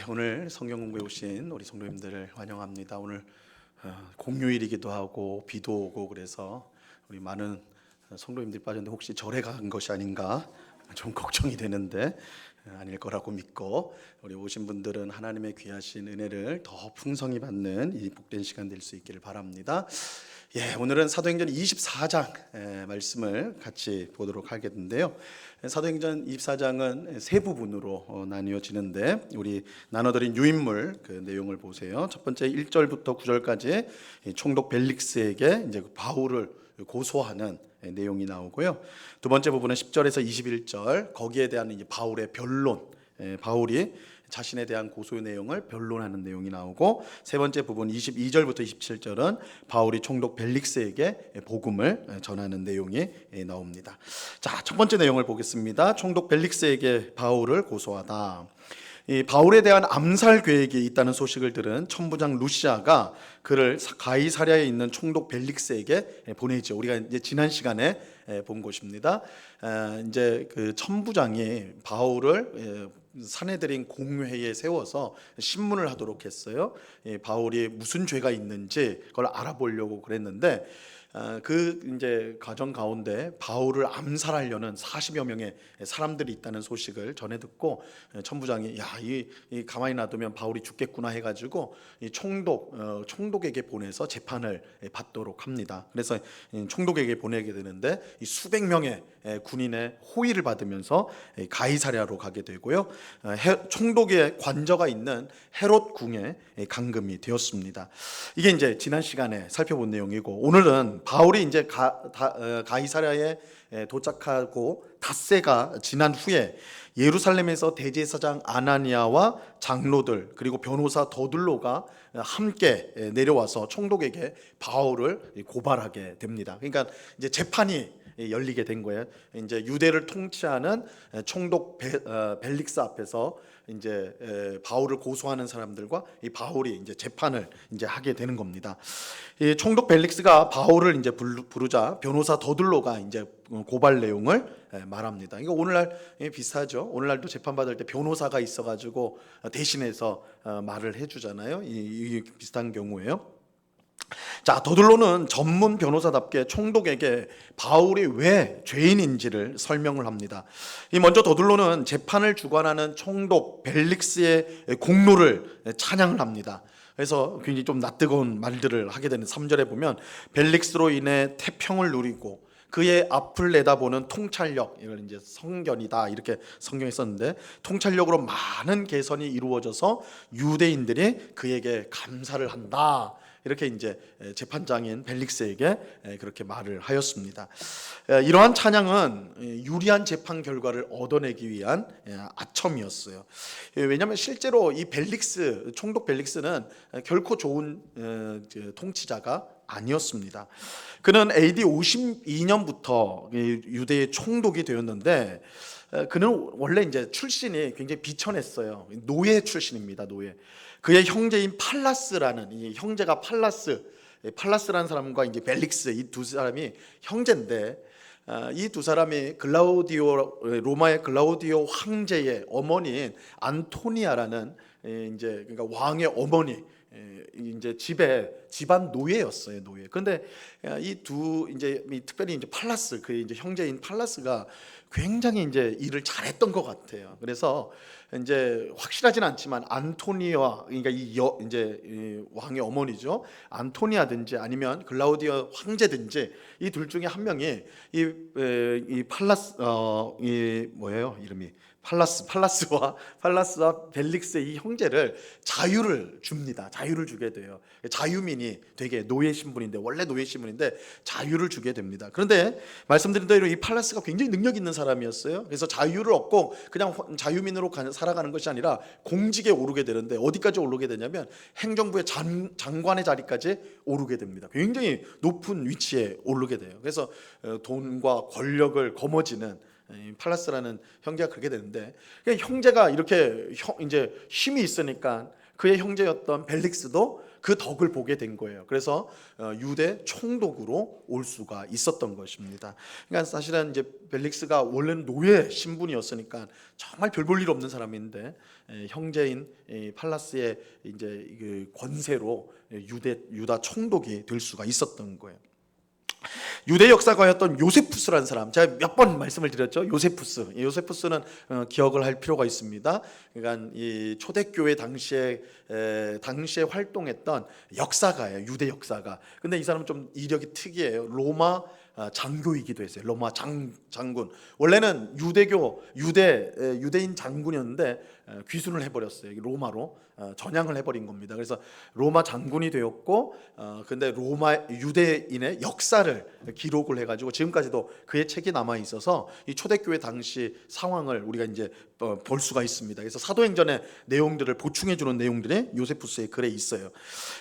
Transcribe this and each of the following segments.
오늘 성경 공부에 오신 우리 성도님들을 환영합니다. 오늘 공휴일이기도 하고 비도 오고 그래서 우리 많은 성도님들이 빠졌는데 혹시 절에 간 것이 아닌가 좀 걱정이 되는데 아닐 거라고 믿고, 우리 오신 분들은 하나님의 귀하신 은혜를 더 풍성히 받는 이 복된 시간 될 수 있기를 바랍니다. 오늘은 사도행전 24장 말씀을 같이 보도록 하겠는데요. 사도행전 24장은 세 부분으로 나뉘어지는데, 우리 나눠드린 유인물 그 내용을 보세요. 첫 번째 1절부터 9절까지 총독 벨릭스에게 이제 바울을 고소하는 내용이 나오고요. 두 번째 부분은 10절에서 21절, 거기에 대한 이제 바울의 변론, 바울이 자신에 대한 고소의 내용을 변론하는 내용이 나오고, 세 번째 부분 22절부터 27절은 바울이 총독 벨릭스에게 복음을 전하는 내용이 나옵니다. 자, 첫 번째 내용을 보겠습니다. 총독 벨릭스에게 바울을 고소하다. 이 바울에 대한 암살 계획이 있다는 소식을 들은 천부장 루시아가 그를 가이사랴에 있는 총독 벨릭스에게 보내죠. 우리가 이제 지난 시간에 본 것입니다. 이제 그 천부장이 바울을 사내들인 공회에 세워서 신문을 하도록 했어요. 바울이 무슨 죄가 있는지 그걸 알아보려고 그랬는데, 그 이제 과정 가운데 바울을 암살하려는 40여 명의 사람들이 있다는 소식을 전해 듣고, 천부장이 이 가만히 놔두면 바울이 죽겠구나 해가지고 이 총독에게 보내서 재판을 받도록 합니다. 그래서 총독에게 보내게 되는데, 이 수백 명의 군인의 호의를 받으면서 가이사랴로 가게 되고요. 총독의 관저가 있는 헤롯 궁에 감금이 되었습니다. 이게 이제 지난 시간에 살펴본 내용이고, 오늘은 바울이 이제 가이사랴에 도착하고 닷새가 지난 후에 예루살렘에서 대제사장 아나니아와 장로들 그리고 변호사 더둘로가 함께 내려와서 총독에게 바울을 고발하게 됩니다. 그러니까 이제 재판이 열리게 된 거예요. 이제 유대를 통치하는 총독 벨릭스 앞에서 이제 바울을 고소하는 사람들과 이 바울이 이제 재판을 이제 하게 되는 겁니다. 이 총독 벨릭스가 바울을 이제 부르자 변호사 더둘로가 이제 고발 내용을 말합니다. 이거 오늘날 비슷하죠. 오늘날도 재판 받을 때 변호사가 있어가지고 대신해서 말을 해주잖아요. 이 비슷한 경우예요. 자, 더둘로는 전문 변호사답게 총독에게 바울이 왜 죄인인지를 설명을 합니다. 먼저 더둘로는 재판을 주관하는 총독 벨릭스의 공로를 찬양을 합니다. 그래서 굉장히 좀 낯뜨거운 말들을 하게 되는 3절에 보면, 벨릭스로 인해 태평을 누리고 그의 앞을 내다보는 통찰력, 이걸 이제 성견이다 이렇게 성경에 썼는데, 통찰력으로 많은 개선이 이루어져서 유대인들이 그에게 감사를 한다, 이렇게 이제 재판장인 벨릭스에게 그렇게 말을 하였습니다. 이러한 찬양은 유리한 재판 결과를 얻어내기 위한 아첨이었어요. 왜냐하면 실제로 이 총독 벨릭스는 결코 좋은 통치자가 아니었습니다. 그는 AD 52년부터 유대의 총독이 되었는데, 그는 원래 이제 출신이 굉장히 비천했어요. 노예 출신입니다. 노예. 그의 형제인 팔라스라는, 이 형제가 팔라스라는 사람과 이제 벨릭스, 이 두 사람이 형제인데, 이 두 사람이 로마의 글라우디오 황제의 어머니인 안토니아라는 이제 그러니까 왕의 어머니, 이제 집안 노예였어요, 노예. 그런데 특별히 이제 팔라스, 그 이제 형제인 팔라스가 굉장히 이제 일을 잘했던 것 같아요. 그래서 이제 확실하진 않지만 안토니아, 그러니까 이제 왕의 어머니죠, 안토니아든지 아니면 글라우디오 황제든지 이 둘 중에 한 명이 이 팔라스 이름이 팔라스와 벨릭스의 이 형제를 자유를 줍니다. 자유를 주게 돼요. 자유민이 되게 노예 신분인데, 원래 노예 신분인데 자유를 주게 됩니다. 그런데 말씀드린 대로 이 팔라스가 굉장히 능력 있는 사람이었어요. 그래서 자유를 얻고 그냥 자유민으로 살아가는 것이 아니라 공직에 오르게 되는데, 어디까지 오르게 되냐면 행정부의 장관의 자리까지 오르게 됩니다. 굉장히 높은 위치에 오르게 돼요. 그래서 돈과 권력을 거머쥐는 팔라스라는 형제가 그렇게 되는데, 형제가 이렇게 이제 힘이 있으니까 그의 형제였던 벨릭스도 그 덕을 보게 된 거예요. 그래서 유대 총독으로 올 수가 있었던 것입니다. 그러니까 사실은 이제 벨릭스가 원래는 노예 신분이었으니까 정말 별 볼 일 없는 사람인데 형제인 팔라스의 이제 그 권세로 유다 총독이 될 수가 있었던 거예요. 유대 역사가였던 요세푸스라는 사람, 제가 몇 번 말씀을 드렸죠. 요세푸스는 기억을 할 필요가 있습니다. 그러니까 이 초대교회 당시에 활동했던 역사가예요. 유대 역사가. 근데 이 사람은 좀 이력이 특이해요. 로마 장교이기도 했어요. 로마 장군. 원래는 유대인 장군이었는데 귀순을 해버렸어요. 로마로 전향을 해버린 겁니다. 그래서 로마 장군이 되었고, 근데 로마 유대인의 역사를 기록을 해가지고 지금까지도 그의 책이 남아 있어서 이 초대교회 당시 상황을 우리가 이제 볼 수가 있습니다. 그래서 사도행전의 내용들을 보충해 주는 내용들이 요세푸스의 글에 있어요.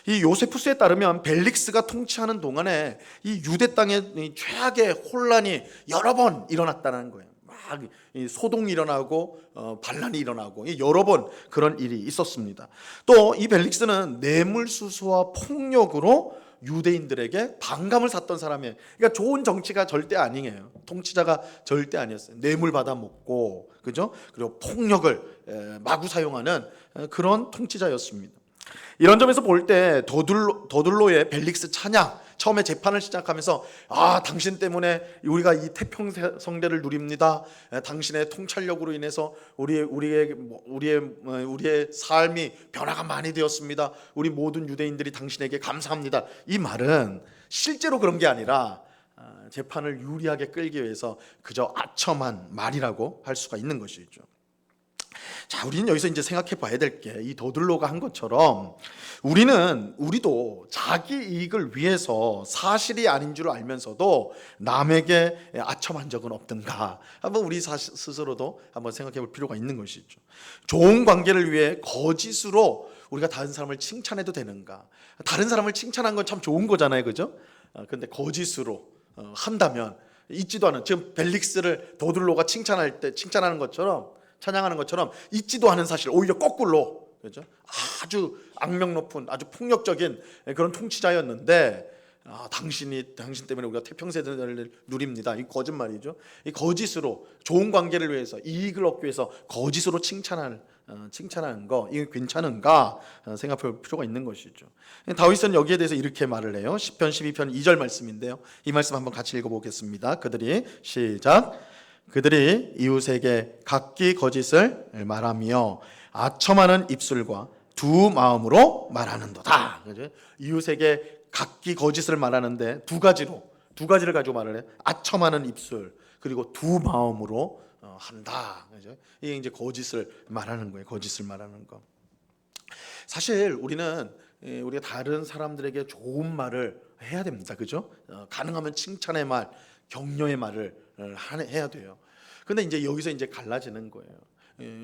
이 요세푸스에 따르면 벨릭스가 통치하는 동안에 이 유대 땅에 최악의 혼란이 여러 번 일어났다는 거예요. 막 소동이 일어나고 반란이 일어나고 여러 번 그런 일이 있었습니다. 또 이 벨릭스는 뇌물수수와 폭력으로 유대인들에게 반감을 샀던 사람이에요. 그러니까 좋은 정치가 절대 아니에요. 통치자가 절대 아니었어요. 뇌물 받아 먹고, 그죠? 그리고 폭력을 마구 사용하는 그런 통치자였습니다. 이런 점에서 볼 때 더둘로의 벨릭스 찬양, 처음에 재판을 시작하면서 당신 때문에 우리가 이 태평성대를 누립니다. 당신의 통찰력으로 인해서 우리의 삶이 변화가 많이 되었습니다. 우리 모든 유대인들이 당신에게 감사합니다. 이 말은 실제로 그런 게 아니라 재판을 유리하게 끌기 위해서 그저 아첨한 말이라고 할 수가 있는 것이죠. 자, 우리는 여기서 이제 생각해 봐야 될 게 이 더둘로가 한 것처럼 우리도 자기 이익을 위해서 사실이 아닌 줄 알면서도 남에게 아첨한 적은 없던가 한번 우리 스스로도 한번 생각해 볼 필요가 있는 것이죠. 좋은 관계를 위해 거짓으로 우리가 다른 사람을 칭찬해도 되는가? 다른 사람을 칭찬한 건 참 좋은 거잖아요, 그죠? 그런데 거짓으로 한다면 있지도 않은, 지금 벨릭스를 더둘로가 칭찬하는 것처럼, 찬양하는 것처럼 있지도 않은 사실, 오히려 거꾸로, 그죠? 아주 악명 높은, 아주 폭력적인 그런 통치자였는데 당신 때문에 우리가 태평세대를 누립니다. 이 거짓말이죠. 이 거짓으로 좋은 관계를 위해서, 이익을 얻기 위해서 거짓으로 칭찬하는 거, 이게 괜찮은가 생각할 필요가 있는 것이죠. 다윗은 여기에 대해서 이렇게 말을 해요. 시편 12편 2절 말씀인데요. 이 말씀 한번 같이 읽어보겠습니다. 그들이 이웃에게 각기 거짓을 말하며 아첨하는 입술과 두 마음으로 말하는도다. 그죠? 이웃에게 각기 거짓을 말하는데 두 가지를 가지고 말을 해요. 아첨하는 입술, 그리고 두 마음으로 한다. 그죠? 이게 이제 거짓을 말하는 거예요. 거짓을 말하는 거. 사실 우리가 다른 사람들에게 좋은 말을 해야 됩니다. 그죠? 가능하면 칭찬의 말, 격려의 말을 해야 돼요. 근데 이제 여기서 이제 갈라지는 거예요.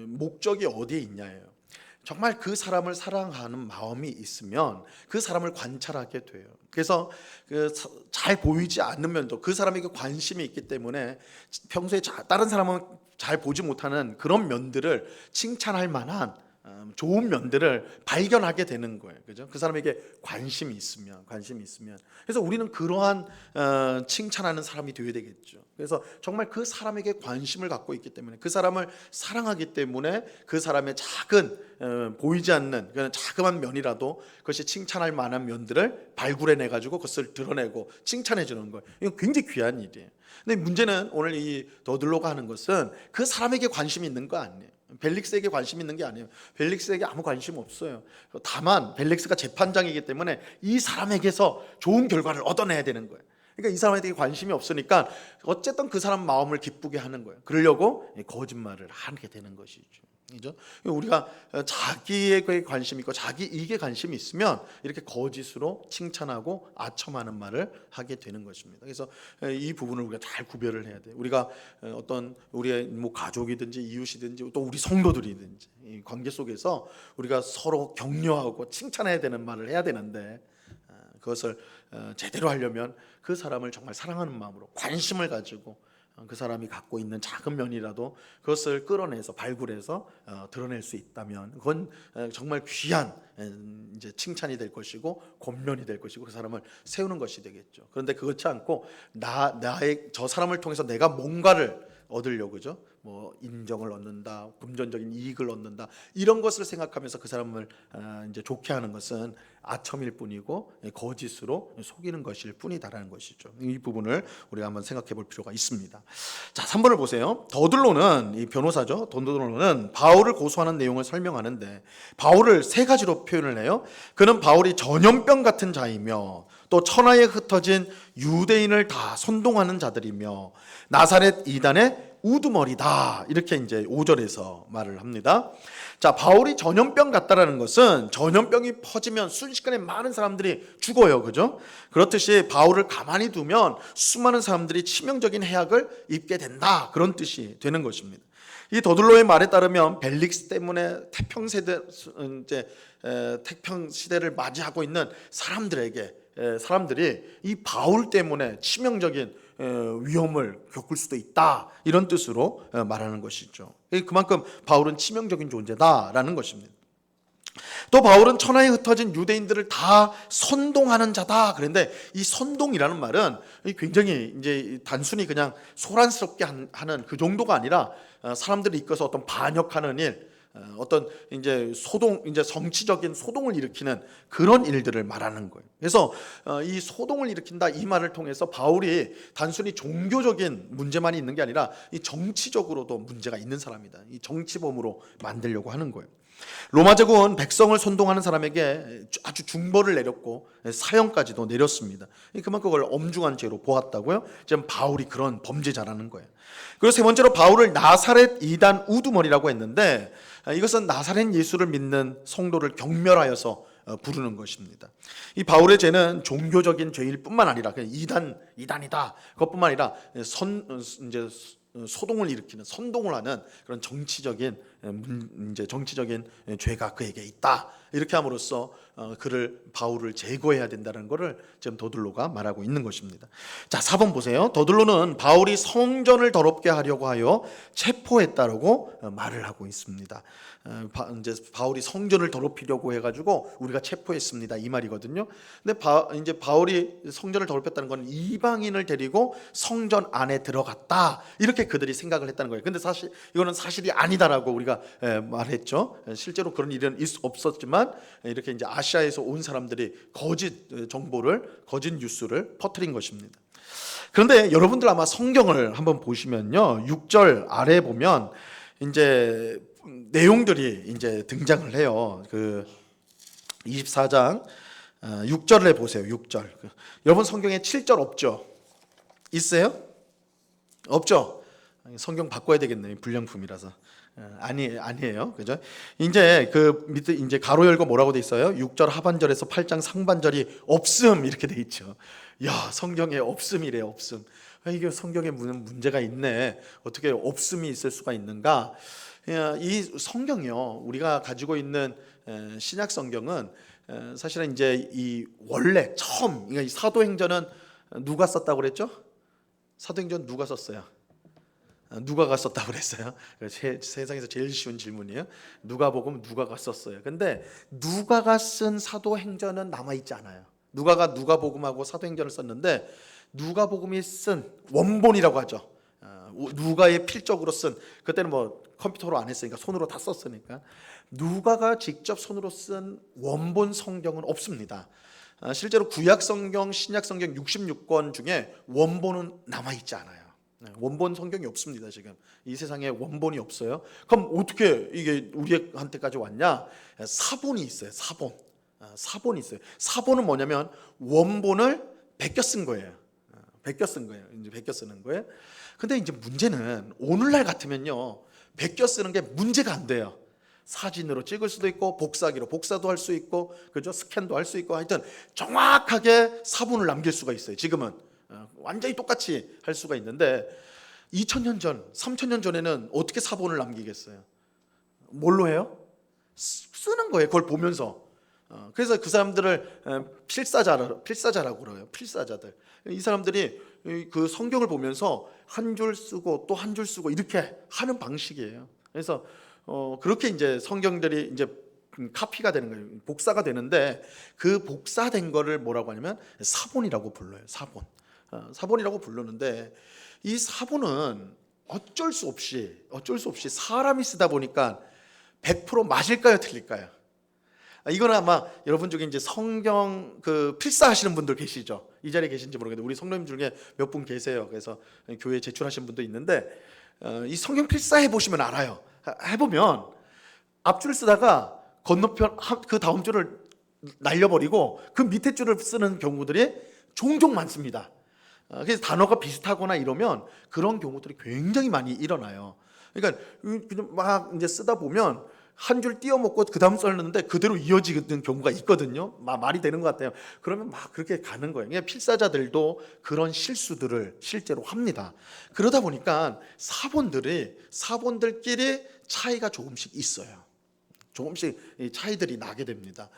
목적이 어디에 있냐예요. 정말 그 사람을 사랑하는 마음이 있으면 그 사람을 관찰하게 돼요. 그래서 잘 보이지 않는 면도 그 사람에게 관심이 있기 때문에 평소에 다른 사람은 잘 보지 못하는 그런 면들을 칭찬할 만한 좋은 면들을 발견하게 되는 거예요. 그죠? 그 사람에게 관심이 있으면. 그래서 우리는 그러한 칭찬하는 사람이 되어야 되겠죠. 그래서 정말 그 사람에게 관심을 갖고 있기 때문에, 그 사람을 사랑하기 때문에 그 사람의 작은 보이지 않는 그런 자그마한 면이라도 그것이 칭찬할 만한 면들을 발굴해내 가지고 그것을 드러내고 칭찬해 주는 거예요. 이건 굉장히 귀한 일이에요. 근데 문제는 오늘 이 더둘로가 하는 것은 그 사람에게 관심이 있는 거 아니에요. 벨릭스에게 관심 있는 게 아니에요. 벨릭스에게 아무 관심 없어요. 다만 벨릭스가 재판장이기 때문에 이 사람에게서 좋은 결과를 얻어내야 되는 거예요. 그러니까 이 사람에게 관심이 없으니까 어쨌든 그 사람 마음을 기쁘게 하는 거예요. 그러려고 거짓말을 하게 되는 것이죠. 그죠? 우리가 자기에게 관심이 있고 자기 이익에 관심이 있으면 이렇게 거짓으로 칭찬하고 아첨하는 말을 하게 되는 것입니다. 그래서 이 부분을 우리가 잘 구별을 해야 돼요. 우리가 어떤 우리의 가족이든지 이웃이든지 또 우리 성도들이든지 이 관계 속에서 우리가 서로 격려하고 칭찬해야 되는 말을 해야 되는데, 그것을 제대로 하려면 그 사람을 정말 사랑하는 마음으로 관심을 가지고 그 사람이 갖고 있는 작은 면이라도 그것을 끌어내서 발굴해서 드러낼 수 있다면 그건 정말 귀한 이제 칭찬이 될 것이고 권면이 될 것이고 그 사람을 세우는 것이 되겠죠. 그런데 그렇지 않고 나의 저 사람을 통해서 내가 뭔가를 얻으려고 그죠? 뭐 인정을 얻는다, 금전적인 이익을 얻는다 이런 것을 생각하면서 그 사람을 이제 좋게 하는 것은 아첨일 뿐이고 거짓으로 속이는 것일 뿐이다라는 것이죠. 이 부분을 우리가 한번 생각해 볼 필요가 있습니다. 자, 3번을 보세요. 더들로는 이 변호사죠. 더들로는 바울을 고소하는 내용을 설명하는데 바울을 세 가지로 표현을 해요. 그는 바울이 전염병 같은 자이며 또 천하에 흩어진 유대인을 다 선동하는 자들이며 나사렛 이단의 우두머리다 이렇게 이제 5절에서 말을 합니다. 자, 바울이 전염병 같다라는 것은 전염병이 퍼지면 순식간에 많은 사람들이 죽어요, 그죠? 그렇듯이 바울을 가만히 두면 수많은 사람들이 치명적인 해악을 입게 된다 그런 뜻이 되는 것입니다. 이 더들로의 말에 따르면 벨릭스 때문에 태평 시대를 맞이하고 있는 사람들이 이 바울 때문에 치명적인 위험을 겪을 수도 있다 이런 뜻으로 말하는 것이죠. 그만큼 바울은 치명적인 존재다라는 것입니다. 또 바울은 천하에 흩어진 유대인들을 다 선동하는 자다. 그런데 이 선동이라는 말은 굉장히 이제 단순히 그냥 소란스럽게 하는 그 정도가 아니라 사람들을 이끌어서 어떤 반역하는 일, 어떤 이제 정치적인 소동을 일으키는 그런 일들을 말하는 거예요. 그래서 이 소동을 일으킨다 이 말을 통해서 바울이 단순히 종교적인 문제만 있는 게 아니라 이 정치적으로도 문제가 있는 사람이다. 이 정치범으로 만들려고 하는 거예요. 로마 제국은 백성을 선동하는 사람에게 아주 중벌을 내렸고 사형까지도 내렸습니다. 그만큼 그걸 엄중한 죄로 보았다고요. 지금 바울이 그런 범죄자라는 거예요. 그리고 세 번째로 바울을 나사렛 이단 우두머리라고 했는데 이것은 나사렛 예수를 믿는 성도를 경멸하여서 부르는 것입니다. 이 바울의 죄는 종교적인 죄일 뿐만 아니라 그냥 이단이다 그것뿐만 아니라 소동을 일으키는 선동을 하는 그런 정치적인 죄가 그에게 있다. 이렇게 함으로써 바울을 제거해야 된다는 것을 지금 더들로가 말하고 있는 것입니다. 자, 4번 보세요. 더들로는 바울이 성전을 더럽게 하려고 하여 체포했다라고 말을 하고 있습니다. 이제 바울이 성전을 더럽히려고 해가지고 우리가 체포했습니다 이 말이거든요. 근데 이제 바울이 성전을 더럽혔다는 건 이방인을 데리고 성전 안에 들어갔다 이렇게 그들이 생각을 했다는 거예요. 근데 사실 이거는 사실이 아니다라고 우리가 말했죠. 실제로 그런 일은 없었지만 이렇게 이제 아시아에서 온 사람들이 거짓 뉴스를 퍼뜨린 것입니다. 그런데 여러분들 아마 성경을 한번 보시면요, 6절 아래 보면 이제 내용들이 이제 등장을 해요. 그 24장 6절을 보세요. 6절. 여러분 성경에 7절 없죠? 있어요? 없죠? 성경 바꿔야 되겠네요. 불량품이라서. 아니에요. 그죠? 이제 그 밑에 이제 가로 열고 뭐라고 돼 있어요? 6절 하반절에서 8장 상반절이 없음 이렇게 돼 있죠. 야, 성경에 없음이래, 없음. 이게 성경에 문제가 있네. 어떻게 없음이 있을 수가 있는가? 이 성경이요, 우리가 가지고 있는 신약 성경은 사실은 이제 이 원래 처음, 그러니까 이 사도행전은 누가 썼다고 그랬죠? 사도행전 누가 썼어요? 누가가 썼다고 그랬어요? 세상에서 제일 쉬운 질문이에요. 누가복음 누가가 썼어요. 근데 누가가 쓴 사도행전은 남아있지 않아요. 누가가 누가복음하고 사도행전을 썼는데 누가복음이 쓴 원본이라고 하죠. 누가의 필적으로 쓴, 그때는 뭐 컴퓨터로 안 했으니까 손으로 다 썼으니까 누가가 직접 손으로 쓴 원본 성경은 없습니다. 실제로 구약 성경, 신약 성경 66권 중에 원본은 남아있지 않아요. 원본 성경이 없습니다. 지금 이 세상에 원본이 없어요. 그럼 어떻게 이게 우리한테까지 왔냐? 사본이 있어요. 사본이 있어요. 사본은 뭐냐면 원본을 베껴 쓴 거예요. 베껴 쓰는 거예요. 근데 이제 문제는 오늘날 같으면요, 베껴 쓰는 게 문제가 안 돼요. 사진으로 찍을 수도 있고 복사기로 복사도 할 수 있고, 그죠? 스캔도 할 수 있고, 하여튼 정확하게 사본을 남길 수가 있어요. 지금은 완전히 똑같이 할 수가 있는데 2000년 전, 3000년 전에는 어떻게 사본을 남기겠어요? 뭘로 해요? 쓰는 거예요. 그걸 보면서. 그래서 그 사람들을 필사자라고 그래요. 필사자들. 이 사람들이 그 성경을 보면서 한 줄 쓰고 또 한 줄 쓰고 이렇게 하는 방식이에요. 그래서 그렇게 이제 성경들이 이제 카피가 되는 거예요. 복사가 되는데 그 복사된 거를 뭐라고 하냐면 사본이라고 불러요. 사본이라고 부르는데 이 사본은 어쩔 수 없이 사람이 쓰다 보니까 100% 맞을까요, 틀릴까요? 이거는 아마 여러분 중에 이제 성경 그 필사하시는 분들 계시죠? 이 자리에 계신지 모르겠는데 우리 성도님 중에 몇 분 계세요. 그래서 교회에 제출하신 분도 있는데 이 성경 필사해 보시면 알아요. 해보면 앞줄 쓰다가 건너편 그 다음 줄을 날려버리고 그 밑에 줄을 쓰는 경우들이 종종 많습니다. 그래서 단어가 비슷하거나 이러면 그런 경우들이 굉장히 많이 일어나요. 그러니까 그냥 막 이제 쓰다 보면 한 줄 띄어먹고 그 다음 썼는데 그대로 이어지는 경우가 있거든요. 말이 되는 것 같아요. 그러면 막 그렇게 가는 거예요. 그러니까 필사자들도 그런 실수들을 실제로 합니다. 그러다 보니까 사본들끼리 차이가 조금씩 있어요. 조금씩 차이들이 나게 됩니다.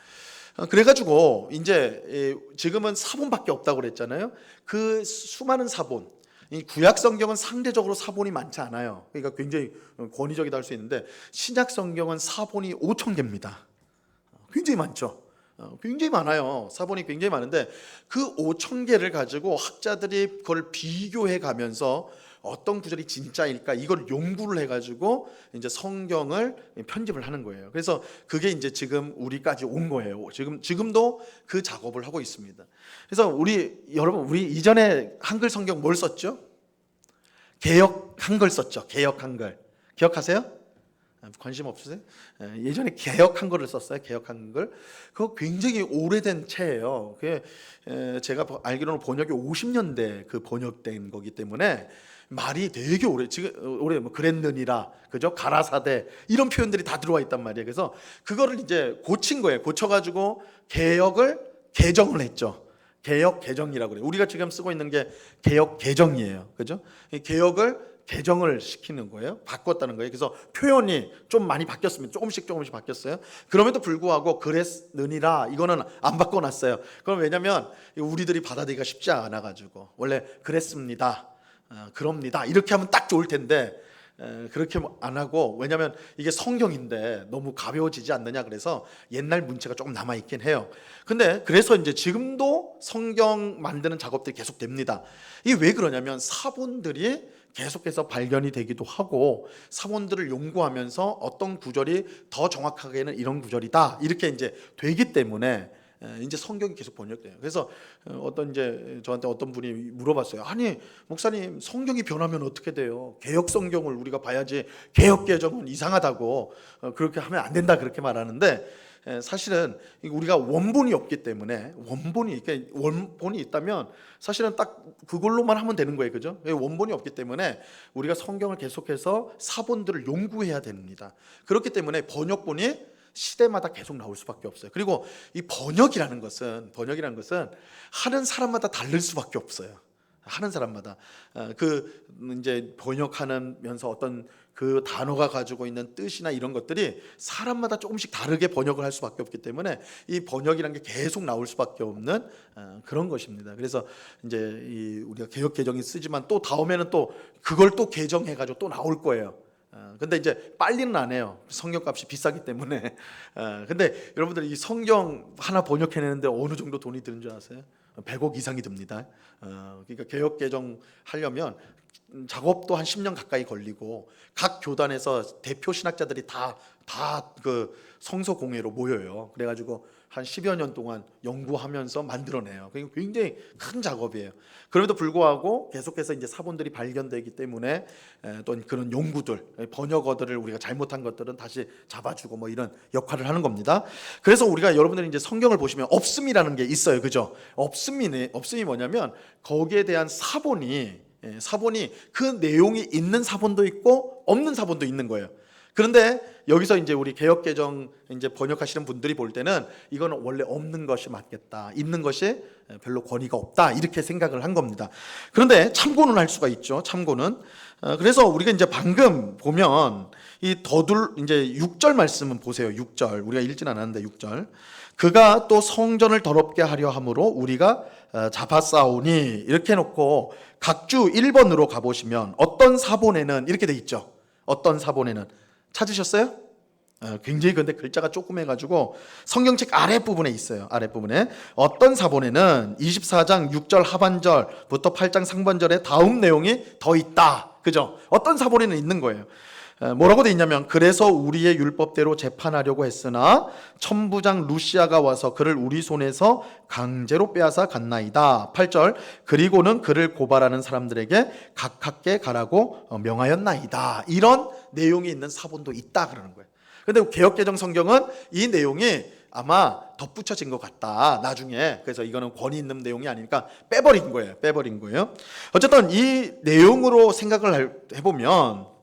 그래가지고 이제 지금은 사본밖에 없다고 그랬잖아요. 그 수많은 사본, 이 구약 성경은 상대적으로 사본이 많지 않아요. 그러니까 굉장히 권위적이다 할 수 있는데 신약 성경은 사본이 5,000개입니다. 굉장히 많죠. 굉장히 많아요. 사본이 굉장히 많은데 그 5,000개를 가지고 학자들이 그걸 비교해 가면서 어떤 구절이 진짜일까 이걸 연구를 해가지고 이제 성경을 편집을 하는 거예요. 그래서 그게 이제 지금 우리까지 온 거예요. 지금도 그 작업을 하고 있습니다. 그래서 여러분 우리 이전에 한글 성경 뭘 썼죠? 개역 한글 썼죠. 개역 한글 기억하세요? 관심 없으세요? 예전에 개역 한글을 썼어요. 개역 한글. 그거 굉장히 오래된 채예요. 그게 제가 알기로는 번역이 50년대 그 번역된 거기 때문에 말이 되게 올해 뭐 그랬느니라, 그죠? 가라사대 이런 표현들이 다 들어와 있단 말이에요. 그래서 그거를 이제 고친 거예요. 고쳐가지고 개정을 했죠. 개역 개정이라고 그래요. 우리가 지금 쓰고 있는 게 개역 개정이에요. 그죠? 이 개정을 시키는 거예요. 바꿨다는 거예요. 그래서 표현이 좀 많이 바뀌었습니다. 조금씩 바뀌었어요. 그럼에도 불구하고 그랬느니라 이거는 안 바꿔놨어요. 그럼 왜냐하면 우리들이 받아들이기가 쉽지 않아가지고 원래 그랬습니다. 그럽니다. 이렇게 하면 딱 좋을 텐데 그렇게 안 하고, 왜냐하면 이게 성경인데 너무 가벼워지지 않느냐 그래서 옛날 문체가 조금 남아 있긴 해요. 근데 그래서 이제 지금도 성경 만드는 작업들이 계속 됩니다. 이게 왜 그러냐면 사본들이 계속해서 발견이 되기도 하고 사본들을 연구하면서 어떤 구절이 더 정확하게는 이런 구절이다 이렇게 이제 되기 때문에 이제 성경이 계속 번역돼요. 그래서 저한테 어떤 분이 물어봤어요. 아니 목사님, 성경이 변하면 어떻게 돼요? 개역 성경을 우리가 봐야지 개역 개정은 이상하다고 그렇게 하면 안 된다 그렇게 말하는데 사실은 우리가 원본이 없기 때문에 원본이 있다면 사실은 딱 그걸로만 하면 되는 거예요, 그죠? 원본이 없기 때문에 우리가 성경을 계속해서 사본들을 연구해야 됩니다. 그렇기 때문에 번역본이 시대마다 계속 나올 수밖에 없어요. 그리고 이 번역이라는 것은 하는 사람마다 다를 수밖에 없어요. 하는 사람마다 그 이제 번역하면서 어떤 그 단어가 가지고 있는 뜻이나 이런 것들이 사람마다 조금씩 다르게 번역을 할 수밖에 없기 때문에 이 번역이라는 게 계속 나올 수밖에 없는 그런 것입니다. 그래서 이제 우리가 개역 개정이 쓰지만 또 다음에는 또 그걸 또 개정해가지고 또 나올 거예요. 근데 이제 빨리는 안 해요. 성경값이 비싸기 때문에. 근데 여러분들 이 성경 하나 번역해내는데 어느 정도 돈이 드는 줄 아세요? 100억 이상이 듭니다. 그러니까 개역 개정 하려면 작업도 한 10년 가까이 걸리고 각 교단에서 대표 신학자들이 다 그 성서 공회로 모여요. 그래가지고 한 10여 년 동안 연구하면서 만들어내요. 그러니까 굉장히 큰 작업이에요. 그럼에도 불구하고 계속해서 이제 사본들이 발견되기 때문에 또 그런 연구들, 번역어들을 우리가 잘못한 것들은 다시 잡아주고 뭐 이런 역할을 하는 겁니다. 그래서 우리가 여러분들이 이제 성경을 보시면 없음이라는 게 있어요, 그죠? 없음이 뭐냐면 거기에 대한 사본이 그 내용이 있는 사본도 있고 없는 사본도 있는 거예요. 그런데 여기서 이제 우리 개역 개정 이제 번역하시는 분들이 볼 때는 이거는 원래 없는 것이 맞겠다, 있는 것이 별로 권위가 없다 이렇게 생각을 한 겁니다. 그런데 참고는 할 수가 있죠. 참고는 그래서 우리가 이제 방금 보면 이 이제 6절 말씀은 보세요. 6절 우리가 읽진 않았는데 6절 그가 또 성전을 더럽게 하려 함으로 우리가 잡아싸우니 이렇게 해놓고 각주 1번으로 가보시면 어떤 사본에는 이렇게 돼 있죠. 어떤 사본에는 찾으셨어요? 굉장히 근데 글자가 조그매가지고 성경책 아랫부분에 있어요. 아랫부분에 어떤 사본에는 24장 6절 하반절부터 8장 상반절에 다음 내용이 더 있다. 그죠? 어떤 사본에는 있는 거예요. 뭐라고 돼 있냐면 그래서 우리의 율법대로 재판하려고 했으나 천부장 루시아가 와서 그를 우리 손에서 강제로 빼앗아 갔나이다. 8절 그리고는 그를 고발하는 사람들에게 각각께 가라고 명하였나이다. 이런 내용이 있는 사본도 있다 그러는 거예요. 그런데 개역개정 성경은 이 내용이 아마 덧붙여진 것 같다 나중에. 그래서 이거는 권위 있는 내용이 아니니까 빼버린 거예요. 어쨌든 이 내용으로 생각을 해보면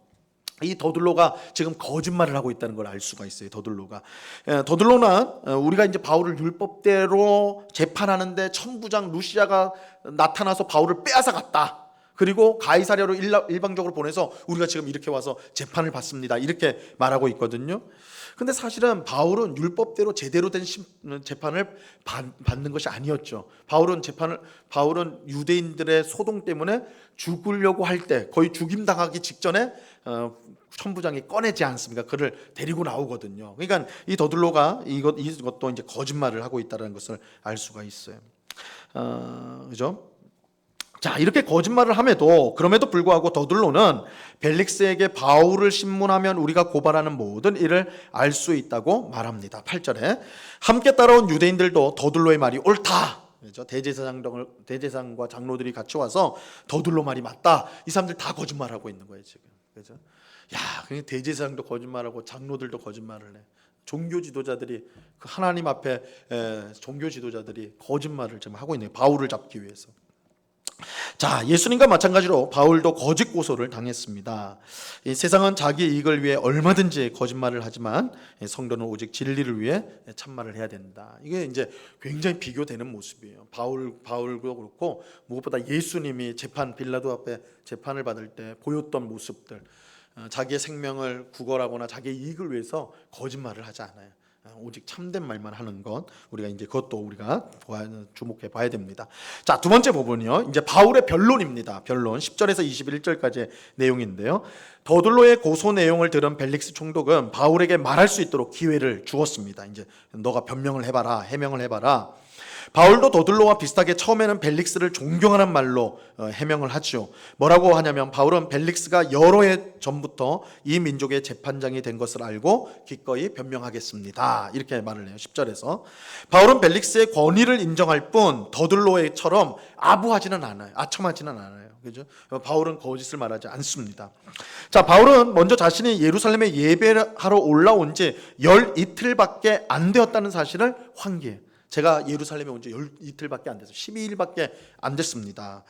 이 더둘로가 지금 거짓말을 하고 있다는 걸 알 수가 있어요. 더둘로는 우리가 이제 바울을 율법대로 재판하는데 천부장 루시아가 나타나서 바울을 빼앗아 갔다. 그리고 가이사랴로 일방적으로 보내서 우리가 지금 이렇게 와서 재판을 받습니다. 이렇게 말하고 있거든요. 근데 사실은 바울은 율법대로 제대로 된 재판을 받는 것이 아니었죠. 바울은 유대인들의 소동 때문에 죽으려고 할 때 거의 죽임 당하기 직전에 천부장이 꺼내지 않습니까? 그를 데리고 나오거든요. 그러니까 이 더둘로가 이것도 이제 거짓말을 하고 있다는 것을 알 수가 있어요. 그죠? 자, 이렇게 거짓말을 그럼에도 불구하고 더둘로는 벨릭스에게 바울을 신문하면 우리가 고발하는 모든 일을 알 수 있다고 말합니다. 8절에 함께 따라온 유대인들도 더둘로의 말이 옳다. 그렇죠? 대제사장과 장로들이 같이 와서 더둘로 말이 맞다. 이 사람들 다 거짓말하고 있는 거예요 지금. 그렇죠? 야, 대제사장도 거짓말하고 장로들도 거짓말을 해. 종교 지도자들이 하나님 앞에 종교 지도자들이 거짓말을 지금 하고 있네요. 바울을 잡기 위해서. 자, 예수님과 마찬가지로 바울도 거짓 고소를 당했습니다. 이 세상은 자기 이익을 위해 얼마든지 거짓말을 하지만 성도는 오직 진리를 위해 참말을 해야 된다. 이게 이제 굉장히 비교되는 모습이에요. 바울도 그렇고 무엇보다 예수님이 빌라도 앞에 재판을 받을 때 보였던 모습들, 자기의 생명을 구걸하거나 자기의 이익을 위해서 거짓말을 하지 않아요. 오직 참된 말만 하는 것, 그것도 우리가 주목해 봐야 됩니다. 자, 두 번째 부분이요. 이제 바울의 변론입니다. 변론 10절에서 21절까지의 내용인데요. 더둘로의 고소 내용을 들은 벨릭스 총독은 바울에게 말할 수 있도록 기회를 주었습니다. 이제 너가 변명을 해봐라, 해명을 해봐라. 바울도 더둘로와 비슷하게 처음에는 벨릭스를 존경하는 말로 해명을 하죠. 뭐라고 하냐면 바울은 벨릭스가 여러 해 전부터 이 민족의 재판장이 된 것을 알고 기꺼이 변명하겠습니다. 이렇게 말을 해요. 10절에서 바울은 벨릭스의 권위를 인정할 뿐 더둘로처럼 아부하지는 않아요. 아첨하지는 않아요. 그죠? 바울은 거짓을 말하지 않습니다. 자, 바울은 먼저 자신이 예루살렘에 예배하러 올라온 지 열 이틀밖에 안 되었다는 사실을 환기해요. 제가 예루살렘에 온 지 이틀밖에 안 돼서 12일밖에 안 됐습니다.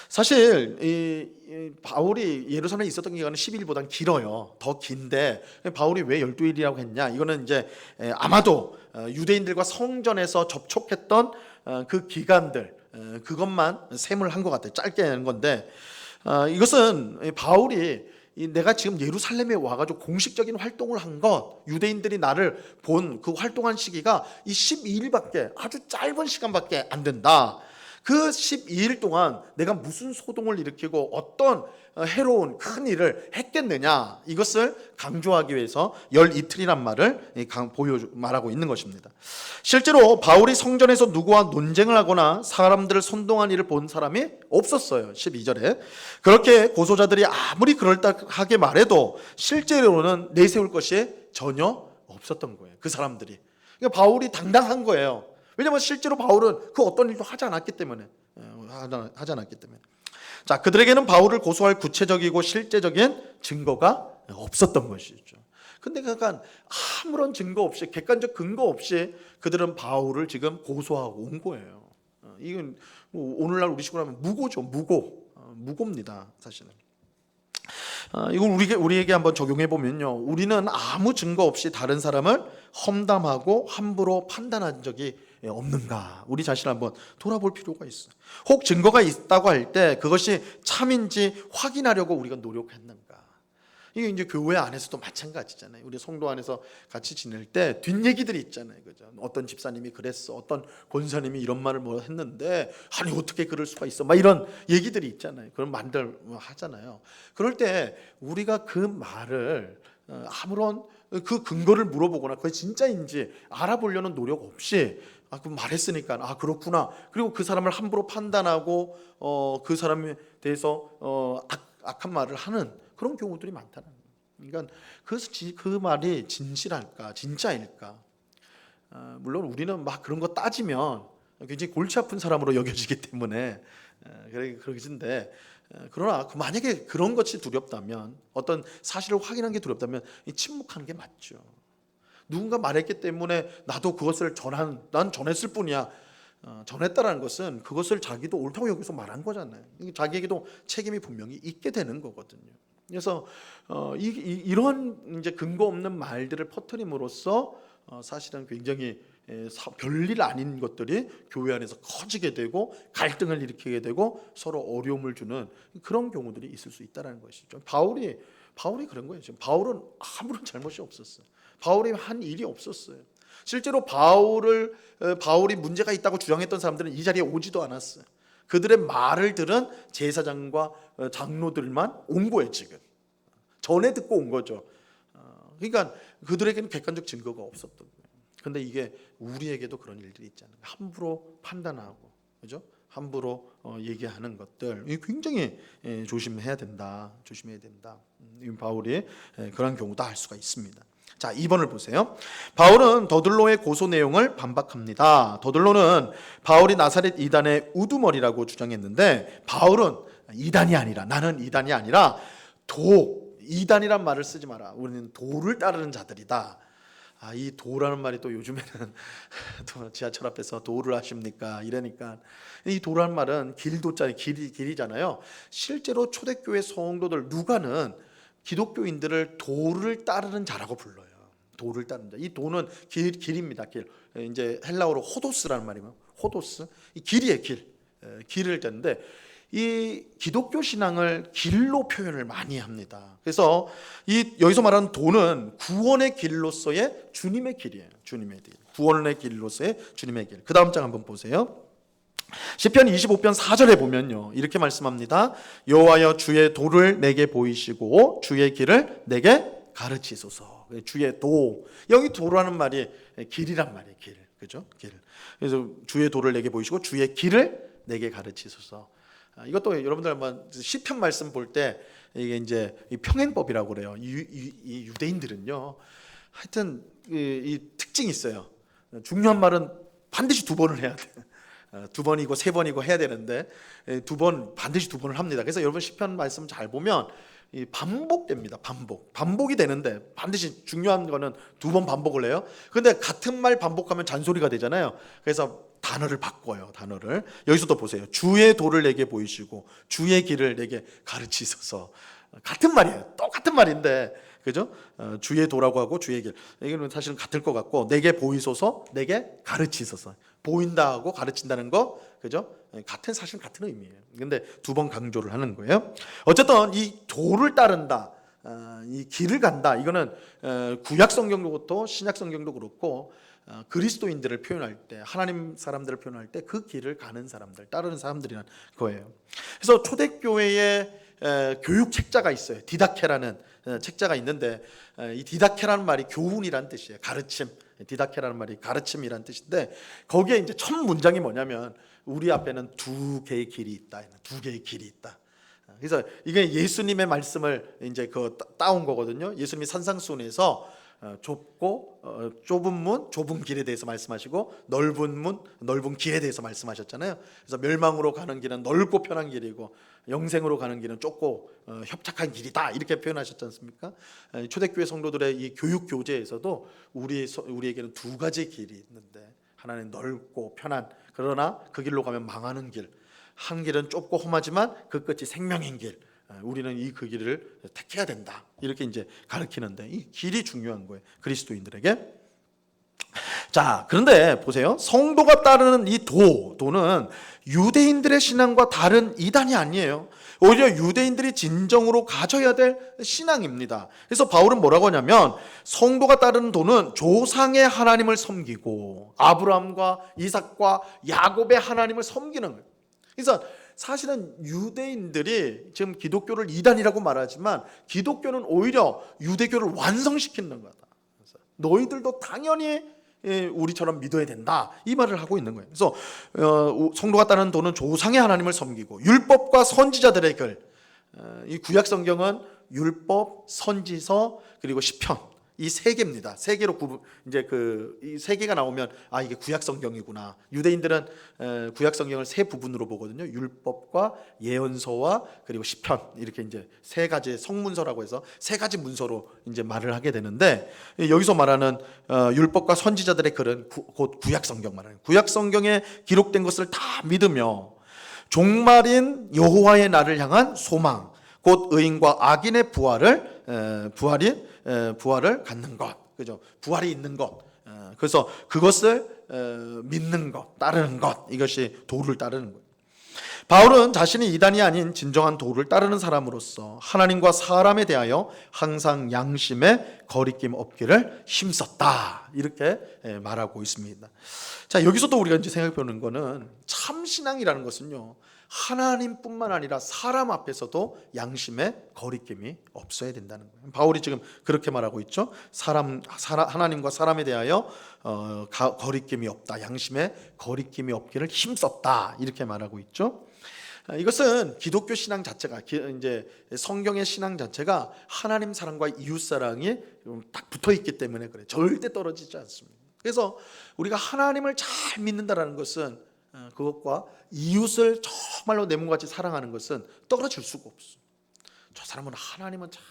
사실 이 바울이 예루살렘에 있었던 기간은 12일보다는 길어요. 더 긴데 바울이 왜 12일이라고 했냐? 이거는 이제 아마도 유대인들과 성전에서 접촉했던 그 기간들 그것만 셈을 한 것 같아요. 짧게 한 건데 이것은 바울이 내가 지금 예루살렘에 와가지고 공식적인 활동을 한 것, 유대인들이 나를 본 그 활동한 시기가 이 12일밖에 아주 짧은 시간밖에 안 된다. 그 12일 동안 내가 무슨 소동을 일으키고 어떤 해로운 큰 일을 했겠느냐, 이것을 강조하기 위해서 열 이틀이란 말을 말하고 있는 것입니다. 실제로 바울이 성전에서 누구와 논쟁을 하거나 사람들을 선동한 일을 본 사람이 없었어요. 12절에 그렇게 고소자들이 아무리 그럴듯하게 말해도 실제로는 내세울 것이 전혀 없었던 거예요. 그 사람들이. 그러니까 바울이 당당한 거예요. 왜냐하면 실제로 바울은 그 어떤 일도 하지 않았기 때문에. 자, 그들에게는 바울을 고소할 구체적이고 실제적인 증거가 없었던 것이죠. 근데 그러니까 아무런 증거 없이, 객관적 근거 없이 그들은 바울을 지금 고소하고 온 거예요. 이건 오늘날 우리 식으로 하면 무고죠. 무고입니다, 사실은. 이걸 우리에게 한번 적용해 보면요, 우리는 아무 증거 없이 다른 사람을 험담하고 함부로 판단한 적이 없는가? 우리 자신을 한번 돌아볼 필요가 있어. 혹 증거가 있다고 할 때 그것이 참인지 확인하려고 우리가 노력했는가? 이게 이제 교회 안에서도 마찬가지잖아요. 우리 성도 안에서 같이 지낼 때 뒷얘기들이 있잖아요. 그죠? 어떤 집사님이 그랬어. 어떤 권사님이 이런 말을 뭐 했는데 아니 어떻게 그럴 수가 있어. 막 이런 얘기들이 있잖아요. 그런 말들 하잖아요. 그럴 때 우리가 그 말을 아무런 그 근거를 물어보거나 그게 진짜인지 알아보려는 노력 없이 그 말했으니까 그렇구나. 그리고 그 사람을 함부로 판단하고 그 사람에 대해서 악한 말을 하는 그런 경우들이 많다는 거예요. 그러니까 그 말이 진실할까, 진짜일까? 물론 우리는 막 그런 거 따지면 굉장히 골치 아픈 사람으로 여겨지기 때문에 그러긴데 그러나 만약에 그런 것이 두렵다면 어떤 사실을 확인하는 게 두렵다면 침묵하는 게 맞죠. 누군가 말했기 때문에 나도 그것을 난 전했을 뿐이야. 전했다라는 것은 그것을 자기도 옳다고 여기서 말한 거잖아요. 자기에게도 책임이 분명히 있게 되는 거거든요. 그래서 이런 이제 근거 없는 말들을 퍼뜨림으로써 사실은 굉장히 별일 아닌 것들이 교회 안에서 커지게 되고 갈등을 일으키게 되고 서로 어려움을 주는 그런 경우들이 있을 수 있다는 것이죠. 바울이 그런 거예요. 지금 바울은 아무런 잘못이 없었어요. 바울이 한 일이 없었어요. 실제로 바울이 문제가 있다고 주장했던 사람들은 이 자리에 오지도 않았어요. 그들의 말을 들은 제사장과 장로들만 온 거예요. 지금 전에 듣고 온 거죠. 그러니까 그들에게는 객관적 증거가 없었던 거예요. 그런데 이게 우리에게도 그런 일들이 있잖아요. 함부로 판단하고, 그죠? 함부로 얘기하는 것들 굉장히 조심해야 된다. 바울이 그런 경우도 할 수가 있습니다. 자, 2번을 보세요. 바울은 더들로의 고소 내용을 반박합니다. 더들로는 바울이 나사렛 이단의 우두머리라고 주장했는데 바울은 나는 이단이 아니라 이단이란 말을 쓰지 마라. 우리는 도를 따르는 자들이다. 이 도라는 말이 또 요즘에는 또 지하철 앞에서 도를 하십니까? 이러니까 이 도라는 말은 길도자리 길이잖아요. 실제로 초대교회 성도들 누가는 기독교인들을 도를 따르는 자라고 불러요. 도를 따르는 자. 이 도는 길입니다. 길. 이제 헬라어로 호도스라는 말이에요. 호도스. 이 길이에요. 길을 떼는데 이 기독교 신앙을 길로 표현을 많이 합니다. 그래서 여기서 말하는 도는 구원의 길로서의 주님의 길이에요. 주님의 길. 구원의 길로서의 주님의 길. 그 다음 장 한번 보세요. 시편 25편 4절에 보면요. 이렇게 말씀합니다. 여호와여 주의 도를 내게 보이시고 주의 길을 내게 가르치소서. 주의 도. 여기 도라는 말이 길이란 말이에요. 길. 그죠? 길. 그래서 주의 도를 내게 보이시고 주의 길을 내게 가르치소서. 이것도 여러분들 한번 시편 말씀 볼 때 이게 이제 평행법이라고 그래요. 이 유대인들은요. 하여튼 이 특징이 있어요. 중요한 말은 반드시 2번을 해야 돼. 2번이고 3번이고 해야 되는데 반드시 2번을 합니다. 그래서 여러분 시편 말씀 잘 보면 반복됩니다. 반복이 되는데 반드시 중요한 거는 2번 반복을 해요. 근데 같은 말 반복하면 잔소리가 되잖아요. 그래서 단어를 바꿔요. 여기서도 보세요. 주의 도를 내게 보이시고 주의 길을 내게 가르치소서. 같은 말이에요. 똑같은 말인데 그죠? 주의 도라고 하고 주의 길. 이거는 사실은 같을 것 같고 내게 보이소서, 내게 가르치소서. 보인다 하고 가르친다는 거 그죠? 사실 같은 의미예요. 근데 2번 강조를 하는 거예요. 어쨌든 이 도를 따른다. 이 길을 간다. 이거는 구약 성경도 신약 성경도 그렇고 그리스도인들을 표현할 때 하나님 사람들을 표현할 때 그 길을 가는 사람들, 따르는 사람들이란 거예요. 그래서 초대교회에 교육 책자가 있어요. 디다케라는 책자가 있는데 이 디다케라는 말이 교훈이란 뜻이에요. 가르침. 디다케라는 말이 가르침이란 뜻인데 거기에 이제 첫 문장이 뭐냐면 우리 앞에는 2개의 길이 있다. 2개의 길이 있다. 그래서 이게 예수님의 말씀을 이제 따온 거거든요. 예수님이 산상수훈에서 좁은 문, 좁은 길에 대해서 말씀하시고 넓은 문, 넓은 길에 대해서 말씀하셨잖아요. 그래서 멸망으로 가는 길은 넓고 편한 길이고 영생으로 가는 길은 좁고 협착한 길이다 이렇게 표현하셨지 않습니까? 초대교회 성도들의 이 교육 교재에서도 우리에게는 2가지 길이 있는데 하나는 넓고 편한 그러나 그 길로 가면 망하는 길, 한 길은 좁고 험하지만 그 끝이 생명인 길. 우리는 그 길을 택해야 된다. 이렇게 이제 가르치는데 이 길이 중요한 거예요. 그리스도인들에게. 자, 자, 그런데 보세요. 성도가 따르는 이 도는 유대인들의 신앙과 다른 이단이 아니에요. 오히려 유대인들이 진정으로 가져야 될 신앙입니다. 그래서 바울은 뭐라고 하냐면 성도가 따르는 도는 조상의 하나님을 섬기고 아브라함과 이삭과 야곱의 하나님을 섬기는 거예요. 그래서 사실은 유대인들이 지금 기독교를 이단이라고 말하지만 기독교는 오히려 유대교를 완성시키는 거다. 그래서 너희들도 당연히 우리처럼 믿어야 된다, 이 말을 하고 있는 거예요. 그래서 성도가 따르는 도는 조상의 하나님을 섬기고 율법과 선지자들의 글, 이 구약 성경은 율법, 선지서 그리고 시편, 이 세 개입니다. 세 개로 이제 이 세 개가 나오면 이게 구약 성경이구나. 유대인들은 구약 성경을 세 부분으로 보거든요. 율법과 예언서와 그리고 시편, 이렇게 이제 세 가지 성문서라고 해서 세 가지 문서로 이제 말을 하게 되는데, 여기서 말하는 율법과 선지자들의 글은 곧 구약 성경 말하는, 구약 성경에 기록된 것을 다 믿으며 종말인 여호와의 날을 향한 소망, 곧 의인과 악인의 부활을 갖는 것, 그죠? 부활이 있는 것. 그래서 그것을 믿는 것, 따르는 것, 이것이 도를 따르는 것. 바울은 자신이 이단이 아닌 진정한 도를 따르는 사람으로서 하나님과 사람에 대하여 항상 양심에 거리낌 없기를 힘썼다, 이렇게 말하고 있습니다. 자, 여기서도 우리가 이제 생각해 보는 거는 참 신앙이라는 것은요, 하나님뿐만 아니라 사람 앞에서도 양심에 거리낌이 없어야 된다는 거예요. 바울이 지금 그렇게 말하고 있죠. 하나님과 사람에 대하여 거리낌이 없다, 양심에 거리낌이 없기를 힘썼다, 이렇게 말하고 있죠. 이것은 기독교 신앙 자체가, 이제 성경의 신앙 자체가 하나님 사랑과 이웃 사랑이 딱 붙어 있기 때문에 그래. 절대 떨어지지 않습니다. 그래서 우리가 하나님을 잘 믿는다라는 것은 그것과 이웃을 정말로 내 몸같이 사랑하는 것은 떨어질 수가 없어. 저 사람은 하나님은 참,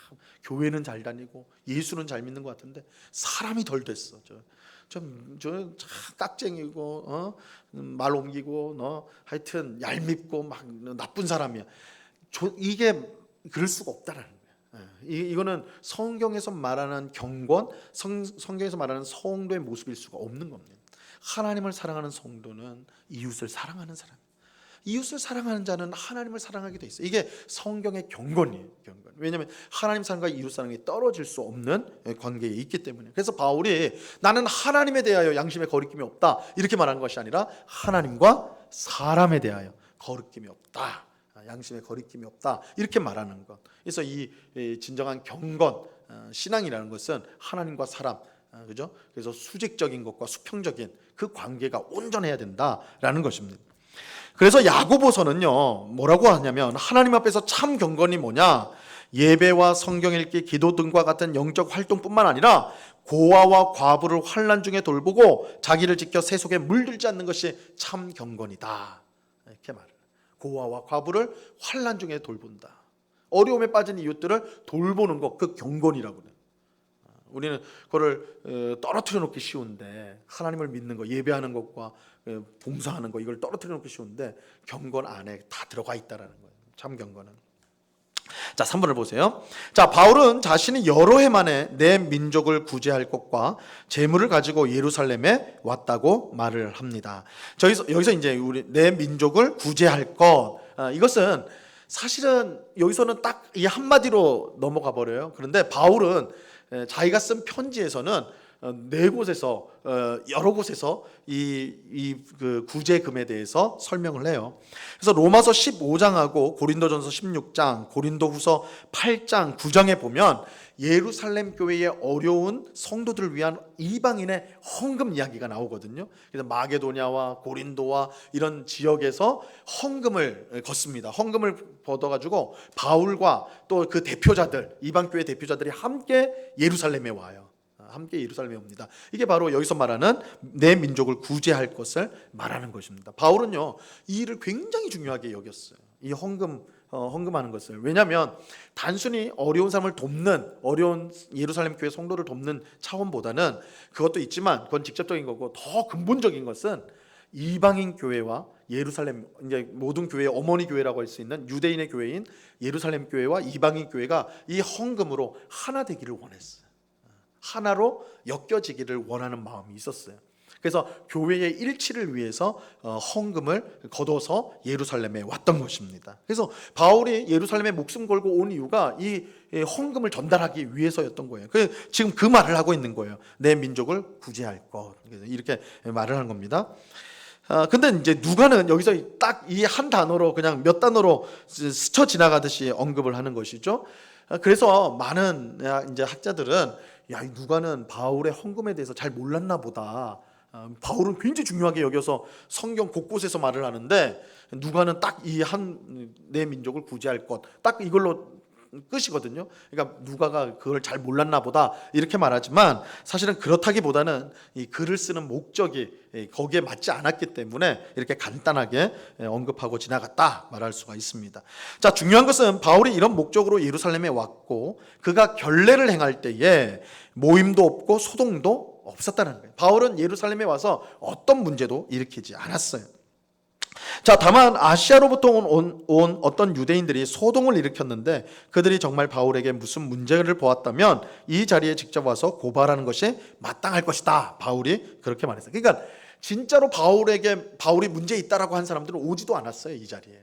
교회는 잘 다니고 예수는 잘 믿는 것 같은데 사람이 덜 됐어. 저 참 깍쟁이고 말 옮기고 하여튼 얄밉고 막 나쁜 사람이야. 이게 그럴 수가 없다라는 거야. 이거는 성경에서 말하는 경건, 성경에서 말하는 성도의 모습일 수가 없는 겁니다. 하나님을 사랑하는 성도는 이웃을 사랑하는 사람. 이웃을 사랑하는 자는 하나님을 사랑하게 돼 있어요. 이게 성경의 경건이에요. 경건. 왜냐하면 하나님 사랑과 이웃 사랑이 떨어질 수 없는 관계에 있기 때문에. 그래서 바울이 나는 하나님에 대하여 양심에 거리낌이 없다, 이렇게 말한 것이 아니라 하나님과 사람에 대하여 거리낌이 없다, 양심에 거리낌이 없다, 이렇게 말하는 것. 그래서 이 진정한 경건, 신앙이라는 것은 하나님과 사람, 그죠? 그래서 수직적인 것과 수평적인 그 관계가 온전해야 된다라는 것입니다. 그래서 야고보서는요, 뭐라고 하냐면 하나님 앞에서 참 경건이 뭐냐? 예배와 성경 읽기, 기도 등과 같은 영적 활동뿐만 아니라 고아와 과부를 환난 중에 돌보고 자기를 지켜 새 속에 물들지 않는 것이 참 경건이다, 이렇게 말해요. 고아와 과부를 환난 중에 돌본다. 어려움에 빠진 이웃들을 돌보는 것, 그 경건이라고 그래요. 우리는 그거를 떨어뜨려 놓기 쉬운데, 하나님을 믿는 것, 예배하는 것과 봉사하는 것, 이걸 떨어뜨려 놓기 쉬운데 경건 안에 다 들어가 있다라는 거예요. 참 경건은. 자, 3번을 보세요. 자, 바울은 자신이 여러 해 만에 내 민족을 구제할 것과 재물을 가지고 예루살렘에 왔다고 말을 합니다. 여기서 이제 우리 내 민족을 구제할 것, 이것은 사실은 여기서는 딱 이 한마디로 넘어가 버려요. 그런데 바울은 자기가 쓴 편지에서는 네 곳에서, 여러 곳에서 그 구제금에 대해서 설명을 해요. 그래서 로마서 15장하고 고린도전서 16장, 고린도후서 8장, 9장에 보면 예루살렘 교회의 어려운 성도들을 위한 이방인의 헌금 이야기가 나오거든요. 그래서 마게도냐와 고린도와 이런 지역에서 헌금을 걷습니다. 헌금을 걷어가지고 바울과 또 그 대표자들, 이방 교회 대표자들이 함께 예루살렘에 와요. 함께 예루살렘에 옵니다. 이게 바로 여기서 말하는 내 민족을 구제할 것을 말하는 것입니다. 바울은요, 이 일을 굉장히 중요하게 여겼어요. 이 헌금하는 것을. 왜냐하면 단순히 어려운 사람을 돕는, 어려운 예루살렘 교회 성도를 돕는 차원보다는, 그것도 있지만 그건 직접적인 거고, 더 근본적인 것은 이방인 교회와 예루살렘, 이제 모든 교회의 어머니 교회라고 할 수 있는 유대인의 교회인 예루살렘 교회와 이방인 교회가 이 헌금으로 하나 되기를 원했어요. 하나로 엮여지기를 원하는 마음이 있었어요. 그래서 교회의 일치를 위해서 헌금을 거둬서 예루살렘에 왔던 것입니다. 그래서 바울이 예루살렘에 목숨 걸고 온 이유가 이 헌금을 전달하기 위해서였던 거예요. 지금 그 말을 하고 있는 거예요. 내 민족을 구제할 것, 이렇게 말을 하는 겁니다. 근데 이제 누가는 여기서 딱 이 한 단어로 그냥 몇 단어로 스쳐 지나가듯이 언급을 하는 것이죠. 그래서 많은 이제 학자들은 야, 이 누가는 바울의 헌금에 대해서 잘 몰랐나 보다. 바울은 굉장히 중요하게 여겨서 성경 곳곳에서 말을 하는데 누가는 딱 이 한 내 민족을 구제할 것, 딱 이걸로 끝이거든요. 그러니까 누가가 그걸 잘 몰랐나 보다 이렇게 말하지만 사실은 그렇다기보다는 이 글을 쓰는 목적이 거기에 맞지 않았기 때문에 이렇게 간단하게 언급하고 지나갔다 말할 수가 있습니다. 자, 중요한 것은 바울이 이런 목적으로 예루살렘에 왔고 그가 결례를 행할 때에 모임도 없고 소동도 없었다는 거예요. 바울은 예루살렘에 와서 어떤 문제도 일으키지 않았어요. 자, 다만 아시아로부터 온 어떤 유대인들이 소동을 일으켰는데 그들이 정말 바울에게 무슨 문제를 보았다면 이 자리에 직접 와서 고발하는 것이 마땅할 것이다. 바울이 그렇게 말했어요. 그러니까 진짜로 바울이 문제 있다라고 한 사람들은 오지도 않았어요. 이 자리에.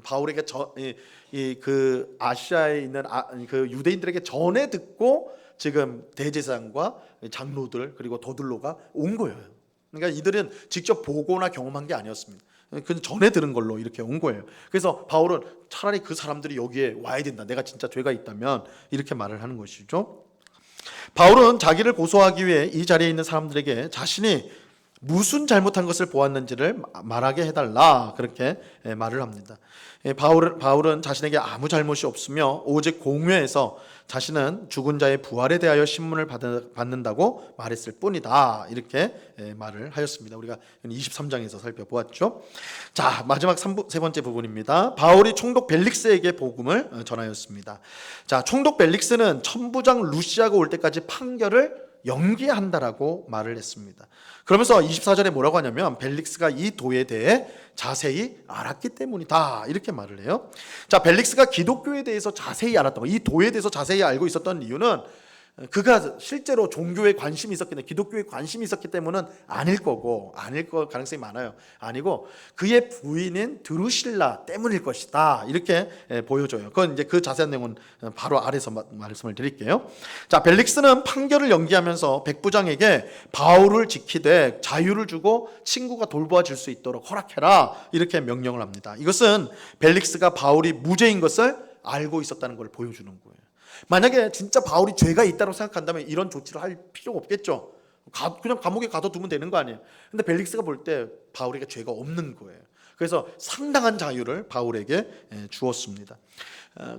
바울에게 그 아시아에 있는 그 유대인들에게 전해 듣고 지금 대제사장과 장로들 그리고 더들로가 온 거예요. 그러니까 이들은 직접 보거나 경험한 게 아니었습니다. 그 전에 들은 걸로 이렇게 온 거예요. 그래서 바울은 차라리 그 사람들이 여기에 와야 된다. 내가 진짜 죄가 있다면 이렇게 말을 하는 것이죠. 바울은 자기를 고소하기 위해 이 자리에 있는 사람들에게 자신이 무슨 잘못한 것을 보았는지를 말하게 해달라 그렇게 말을 합니다. 바울은 자신에게 아무 잘못이 없으며 오직 공회에서 자신은 죽은 자의 부활에 대하여 신문을 받는다고 말했을 뿐이다 이렇게 말을 하였습니다. 우리가 23장에서 살펴보았죠. 자, 마지막 세 번째 부분입니다. 바울이 총독 벨릭스에게 복음을 전하였습니다. 자, 총독 벨릭스는 천부장 루시아가 올 때까지 판결을 연기한다라고 말을 했습니다. 그러면서 24절에 뭐라고 하냐면 벨릭스가 이 도에 대해 자세히 알았기 때문이다 이렇게 말을 해요. 자, 벨릭스가 기독교에 대해서 자세히 알았던 거, 이 도에 대해서 자세히 알고 있었던 이유는 그가 실제로 종교에 관심이 있었기 때문에 기독교에 관심이 있었기 때문은 아닐 가능성이 많아요. 아니고 그의 부인인 드루실라 때문일 것이다 이렇게 보여줘요. 그건 이제 그 자세한 내용은 바로 아래서 말씀을 드릴게요. 자, 벨릭스는 판결을 연기하면서 백부장에게 바울을 지키되 자유를 주고 친구가 돌보아줄 수 있도록 허락해라 이렇게 명령을 합니다. 이것은 벨릭스가 바울이 무죄인 것을 알고 있었다는 걸 보여주는 거예요. 만약에 진짜 바울이 죄가 있다고 생각한다면 이런 조치를 할 필요가 없겠죠. 그냥 감옥에 가둬두면 되는 거 아니에요. 근데 벨릭스가 볼 때 바울에게 죄가 없는 거예요. 그래서 상당한 자유를 바울에게 주었습니다.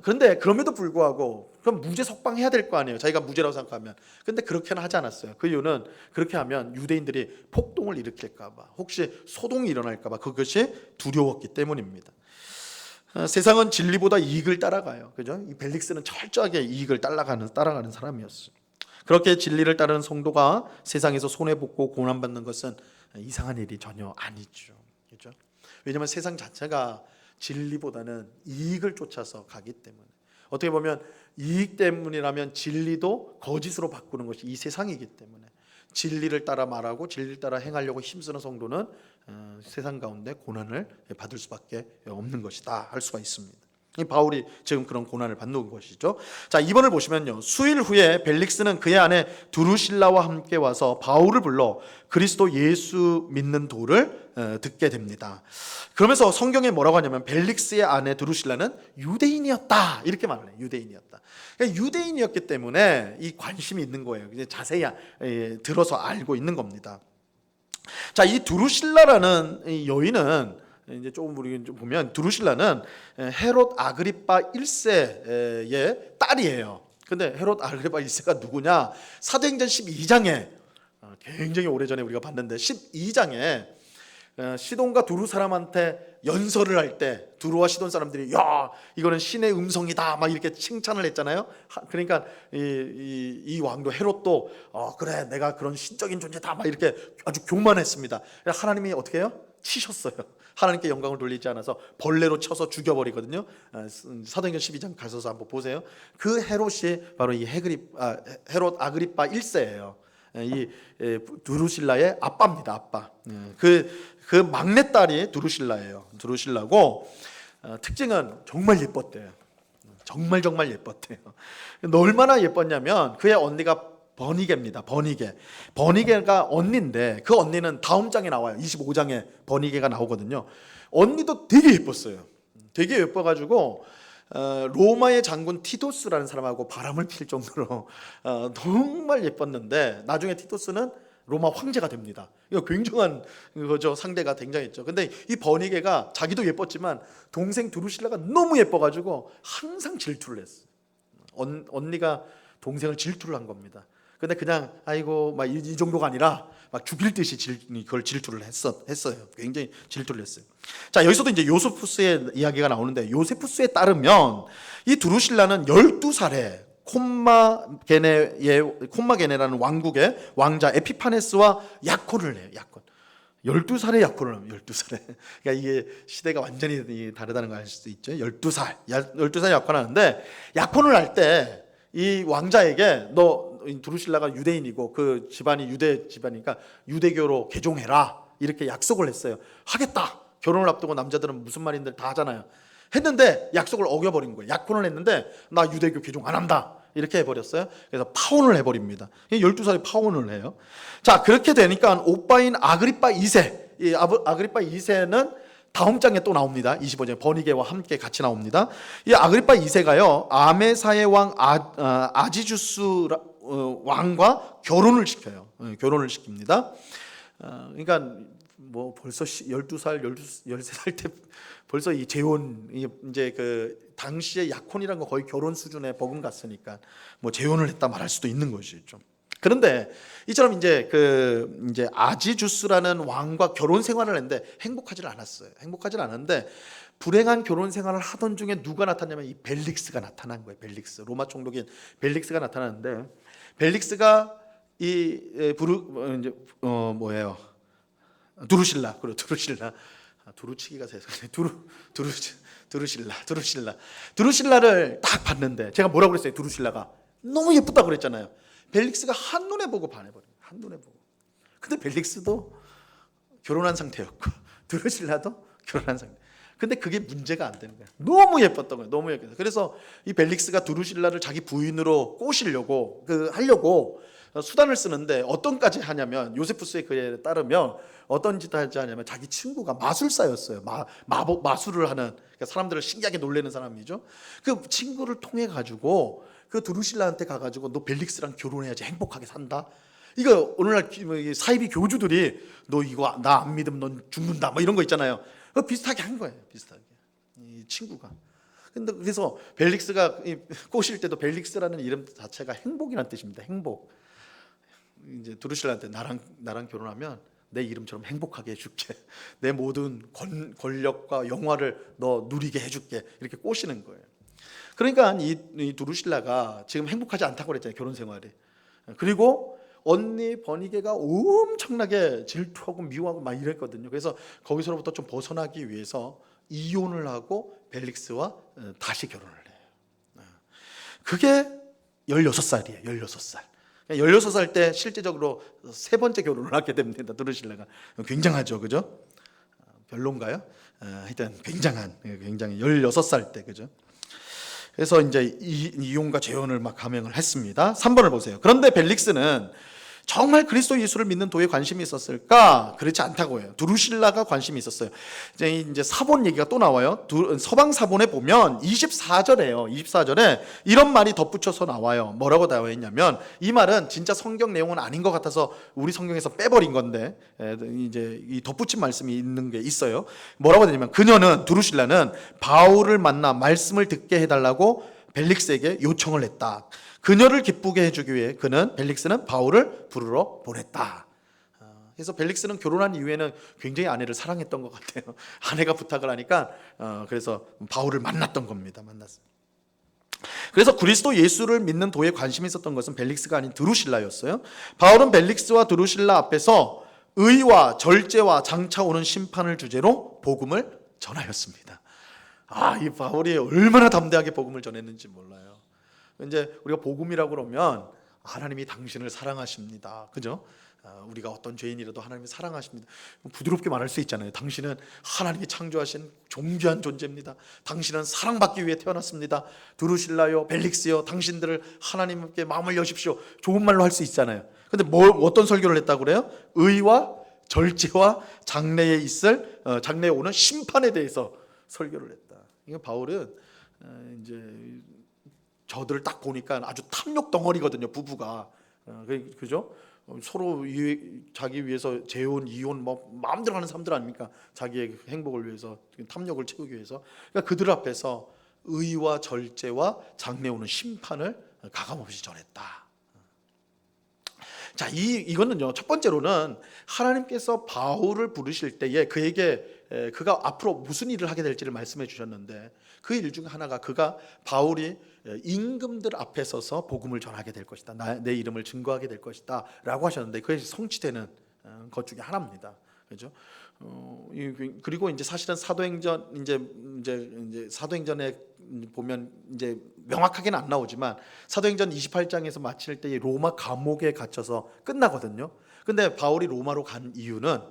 그런데 그럼에도 불구하고 그럼 무죄 석방해야 될 거 아니에요. 자기가 무죄라고 생각하면. 근데 그렇게는 하지 않았어요. 그 이유는 그렇게 하면 유대인들이 폭동을 일으킬까 봐, 혹시 소동이 일어날까 봐 그것이 두려웠기 때문입니다. 세상은 진리보다 이익을 따라가요. 그죠? 이 벨릭스는 철저하게 이익을 따라가는 사람이었어요. 그렇게 진리를 따르는 성도가 세상에서 손해보고 고난받는 것은 이상한 일이 전혀 아니죠. 그죠? 왜냐하면 세상 자체가 진리보다는 이익을 쫓아서 가기 때문에, 어떻게 보면 이익 때문이라면 진리도 거짓으로 바꾸는 것이 이 세상이기 때문에 진리를 따라 말하고 진리를 따라 행하려고 힘쓰는 성도는 세상 가운데 고난을 받을 수밖에 없는 것이다 할 수가 있습니다. 바울이 지금 그런 고난을 받는 것이죠. 자, 2번을 보시면요, 수일 후에 벨릭스는 그의 아내 두루실라와 함께 와서 바울을 불러 그리스도 예수 믿는 도를 듣게 됩니다. 그러면서 성경에 뭐라고 하냐면 벨릭스의 아내 두루실라는 유대인이었다 이렇게 말을 해요. 유대인이었다. 그러니까 유대인이었기 때문에 이 관심이 있는 거예요. 이제 자세히 들어서 알고 있는 겁니다. 자, 이 두루실라라는 이 여인은 이제 조금 우리 보면 두루실라는 헤롯 아그리파 1세의 딸이에요. 근데 헤롯 아그리파 1세가 누구냐? 사도행전 12장에 굉장히 오래전에 우리가 봤는데 12장에 시돈과 두루 사람한테 연설을 할 때 두루와 시돈 사람들이 야, 이거는 신의 음성이다 막 이렇게 칭찬을 했잖아요. 그러니까 이 왕도 헤롯도 그래, 내가 그런 신적인 존재다 막 이렇게 아주 교만했습니다. 하나님이 어떻게 해요? 치셨어요. 하나님께 영광을 돌리지 않아서 벌레로 쳐서 죽여버리거든요. 사도행전 12장 가셔서 한번 보세요. 그 헤롯이 바로 이 헤롯 아그리파 1세예요. 이 두루실라의 아빠입니다. 아빠. 그 막내딸이 두루실라예요. 두루실라고 특징은 정말 예뻤대요. 정말 예뻤대요. 얼마나 예뻤냐면 그의 언니가 버니게입니다. 버니게가 언니인데 그 언니는 다음 장에 나와요. 25장에 버니게가 나오거든요. 언니도 되게 예뻤어요. 되게 예뻐가지고 로마의 장군 티토스라는 사람하고 바람을 필 정도로 정말 예뻤는데 나중에 티토스는 로마 황제가 됩니다. 이거 굉장한 거죠. 상대가 굉장했죠. 근데 이 버니게가 자기도 예뻤지만 동생 두루실라가 너무 예뻐가지고 항상 질투를 했어요. 언니가 동생을 질투를 한 겁니다. 근데 그냥 아이고 막 이 정도가 아니라 막 죽일 듯이 그걸 질투를 했어요. 굉장히 질투를 했어요. 자, 여기서도 이제 요세푸스의 이야기가 나오는데 요세푸스에 따르면 이 두루실라는 12살에 콤마게네라는 왕국의 왕자 에피파네스와 약혼을 해요. 약혼. 12살에 약혼을 합니다. 12살에. 그러니까 이게 시대가 완전히 다르다는 걸 알 수 있죠. 12살에 약혼하는데 약혼을 할 때 이 왕자에게 너 두루실라가 유대인이고 그 집안이 유대 집안이니까 유대교로 개종해라 이렇게 약속을 했어요. 하겠다. 결혼을 앞두고 남자들은 무슨 말인들 다 하잖아요. 했는데 약속을 어겨버린 거예요. 약혼을 했는데 나 유대교 개종 안 한다 이렇게 해버렸어요. 그래서 파혼을 해버립니다. 12살에 파혼을 해요. 자, 그렇게 되니까 오빠인 아그리빠 2세, 이 아그리빠 2세는 다음 장에 또 나옵니다. 25장에 버니게와 함께 같이 나옵니다. 이 아그리빠 2세가요 아메사의 왕 아지주스 왕과 결혼을 시켜요. 결혼을 시킵니다. 그러니까 뭐 벌써 12살, 13살 때 벌써 이 재혼, 이제 그 당시의 약혼이란 거 거의 결혼 수준의 버금갔으니까 뭐 재혼을 했다 말할 수도 있는 것이죠. 그런데 이처럼 이제 이제 아지주스라는 왕과 결혼 생활을 했는데 행복하지 않았어요. 행복하지 않았는데 불행한 결혼 생활을 하던 중에 누가 나타나냐면 이 벨릭스가 나타난 거예요. 벨릭스, 로마 총독인 벨릭스가 나타났는데 벨릭스가 두루실라, 그리고 두루치기가 세상에 두루실라를 딱 봤는데 제가 뭐라고 그랬어요? 두루실라가 너무 예쁘다고 그랬잖아요. 벨릭스가 한눈에 보고 반해버려요. 한눈에 보고. 근데 벨릭스도 결혼한 상태였고 두루실라도 결혼한 상태. 근데 그게 문제가 안 되는 거예요. 너무 예뻤던 거예요. 너무 예뻤어요. 그래서 이 벨릭스가 두루실라를 자기 부인으로 꼬시려고 하려고 수단을 쓰는데 어떤까지 하냐면 요세푸스의 글에 따르면 어떤 짓을 하냐면 자기 친구가 마술사였어요. 마술을 하는 그러니까 사람들을 신기하게 놀래는 사람이죠. 그 친구를 통해 가지고 그 두루실라한테 가가지고 너 벨릭스랑 결혼해야지 행복하게 산다. 이거 오늘날 사이비 교주들이 너 이거 나 안 믿으면 넌 죽는다 뭐 이런 거 있잖아요. 비슷하게 한 거예요. 비슷하게 이 친구가. 근데 그래서 벨릭스가 꼬실 때도 벨릭스라는 이름 자체가 행복이라는 뜻입니다. 행복. 이제 두루실라한테 나랑 결혼하면 내 이름처럼 행복하게 해줄게. 내 모든 권력과 영화를 너 누리게 해줄게. 이렇게 꼬시는 거예요. 그러니까 이 두루실라가 지금 행복하지 않다고 그랬잖아요. 결혼 생활이. 그리고 언니 버니게가 엄청나게 질투하고 미워하고 막 이랬거든요. 그래서 거기서부터 좀 벗어나기 위해서 이혼을 하고 벨릭스와 다시 결혼을 해요. 그게 16살이에요. 16살. 16살 때 실제적으로 세 번째 결혼을 하게 됩니다. 두루실라가. 굉장하죠. 그죠? 별론가요? 하여튼 굉장히 16살 때. 그죠? 그래서 이제 이혼과 재혼을 막 감행을 했습니다. 3번을 보세요. 그런데 벨릭스는 정말 그리스도 예수를 믿는 도에 관심이 있었을까? 그렇지 않다고 해요. 두루실라가 관심이 있었어요. 이제 사본 얘기가 또 나와요. 서방 사본에 보면 24절에요. 24절에 이런 말이 덧붙여서 나와요. 뭐라고 나와 있냐면 이 말은 진짜 성경 내용은 아닌 것 같아서 우리 성경에서 빼버린 건데 이제 이 덧붙인 말씀이 있는 게 있어요. 뭐라고 되냐면 그녀는 두루실라는 바울을 만나 말씀을 듣게 해달라고 벨릭스에게 요청을 했다. 그녀를 기쁘게 해주기 위해 벨릭스는 바울을 부르러 보냈다. 그래서 벨릭스는 결혼한 이후에는 굉장히 아내를 사랑했던 것 같아요. 아내가 부탁을 하니까 그래서 바울을 만났던 겁니다. 만났어요. 그래서 그리스도 예수를 믿는 도에 관심이 있었던 것은 벨릭스가 아닌 두루실라였어요. 바울은 벨릭스와 두루실라 앞에서 의와 절제와 장차 오는 심판을 주제로 복음을 전하였습니다. 이 바울이 얼마나 담대하게 복음을 전했는지 몰라요. 이제 우리가 복음이라고 그러면 하나님이 당신을 사랑하십니다. 그죠? 우리가 어떤 죄인이라도 하나님이 사랑하십니다. 부드럽게 말할 수 있잖아요. 당신은 하나님이 창조하신 존귀한 존재입니다. 당신은 사랑받기 위해 태어났습니다. 두루실라요, 벨릭스요, 당신들을 하나님께 마음을 여십시오. 좋은 말로 할 수 있잖아요. 근데 어떤 설교를 했다고 그래요? 의와 절제와 장래에 있을 장래에 오는 심판에 대해서 설교를 했다. 이거 바울은 이제 저들을 딱 보니까 아주 탐욕 덩어리거든요. 부부가 그죠? 서로 자기 위해서 재혼, 이혼 뭐 마음대로 하는 사람들 아닙니까? 자기의 행복을 위해서, 탐욕을 채우기 위해서. 그러니까 그들 앞에서 의와 절제와 장래 오는 심판을 가감없이 전했다. 자, 이거는요. 첫 번째로는 하나님께서 바울을 부르실 때에 그가 앞으로 무슨 일을 하게 될지를 말씀해 주셨는데, 그 일 중 하나가 바울이 임금들 앞에 서서 복음을 전하게 될 것이다. 내 이름을 증거하게 될 것이다. 라고 하셨는데, 그게 성취되는 것 중에 하나입니다. 그죠? 그리고 이제 사실은 사도행전 이제 사도행전에 보면 이제 명확하게는 안 나오지만 사도행전 28장에서 마칠 때 로마 감옥에 갇혀서 끝나거든요. 근데 바울이 로마로 간 이유는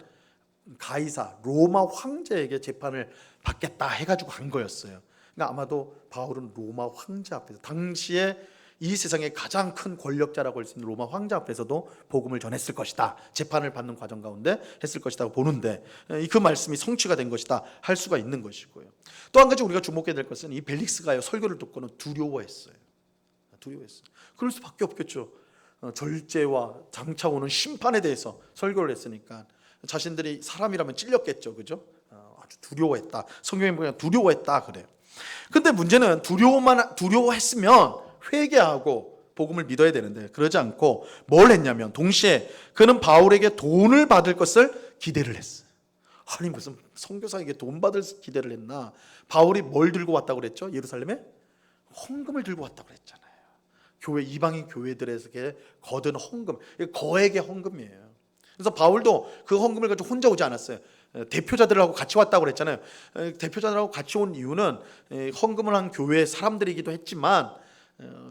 가이사 로마 황제에게 재판을 받겠다 해가지고 간 거였어요. 그러니까 아마도 바울은 로마 황제 앞에서, 당시에 이 세상의 가장 큰 권력자라고 할 수 있는 로마 황제 앞에서도 복음을 전했을 것이다. 재판을 받는 과정 가운데 했을 것이라고 보는데, 그 말씀이 성취가 된 것이다 할 수가 있는 것이고요. 또 한 가지 우리가 주목해야 될 것은 이 벨릭스가요, 설교를 듣고는 두려워했어요. 그럴 수밖에 없겠죠. 절제와 장차 오는 심판에 대해서 설교를 했으니까 자신들이 사람이라면 찔렸겠죠. 그죠? 아주 두려워했다. 성경에 보면 두려워했다 그래요. 근데 문제는 두려워했으면 회개하고 복음을 믿어야 되는데, 그러지 않고 뭘 했냐면 동시에 그는 바울에게 돈을 받을 것을 기대를 했어요. 아니 무슨 선교사에게 돈 받을 기대를 했나? 바울이 뭘 들고 왔다고 그랬죠? 예루살렘에 헌금을 들고 왔다고 그랬잖아요. 이방인 교회들에게 거둔 헌금, 거액의 헌금이에요. 그래서 바울도 그 헌금을 가지고 혼자 오지 않았어요. 대표자들하고 같이 왔다고 그랬잖아요. 대표자들하고 같이 온 이유는 헌금을 한 교회 사람들이기도 했지만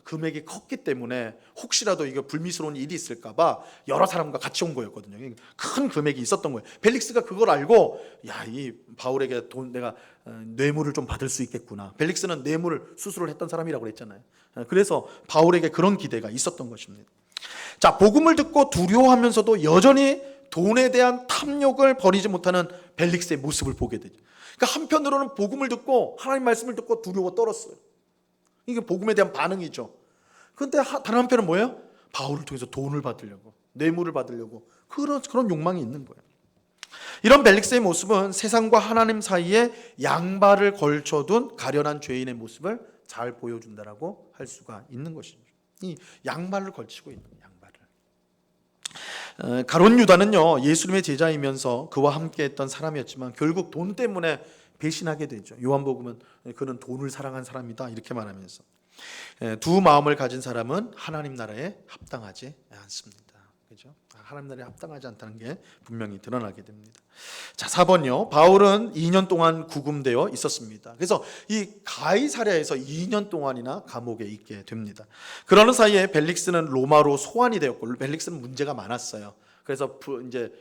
금액이 컸기 때문에 혹시라도 이게 불미스러운 일이 있을까봐 여러 사람과 같이 온 거였거든요. 큰 금액이 있었던 거예요. 벨릭스가 그걸 알고, 야, 이 바울에게 내가 뇌물을 좀 받을 수 있겠구나. 벨릭스는 뇌물 수수를 했던 사람이라고 그랬잖아요. 그래서 바울에게 그런 기대가 있었던 것입니다. 자, 복음을 듣고 두려워하면서도 여전히 돈에 대한 탐욕을 버리지 못하는 벨릭스의 모습을 보게 되죠. 그러니까 한편으로는 복음을 듣고 하나님 말씀을 듣고 두려워 떨었어요. 이게 복음에 대한 반응이죠. 그런데 다른 한편은 뭐예요? 바울을 통해서 돈을 받으려고, 뇌물을 받으려고 그런 욕망이 있는 거예요. 이런 벨릭스의 모습은 세상과 하나님 사이에 양발을 걸쳐둔 가련한 죄인의 모습을 잘 보여준다라고 할 수가 있는 것이죠. 이 양발을 걸치고 있는 양발을. 가룟 유다는요, 예수님의 제자이면서 그와 함께했던 사람이었지만 결국 돈 때문에 배신하게 되죠. 요한복음은 그는 돈을 사랑한 사람이다 이렇게 말하면서, 두 마음을 가진 사람은 하나님 나라에 합당하지 않습니다. 그죠? 하나님 나라에 합당하지 않다는 게 분명히 드러나게 됩니다. 자, 4번요. 바울은 2년 동안 구금되어 있었습니다. 그래서 이 가이사랴에서 2년 동안이나 감옥에 있게 됩니다. 그러는 사이에 벨릭스는 로마로 소환이 되었고, 벨릭스는 문제가 많았어요. 그래서 이제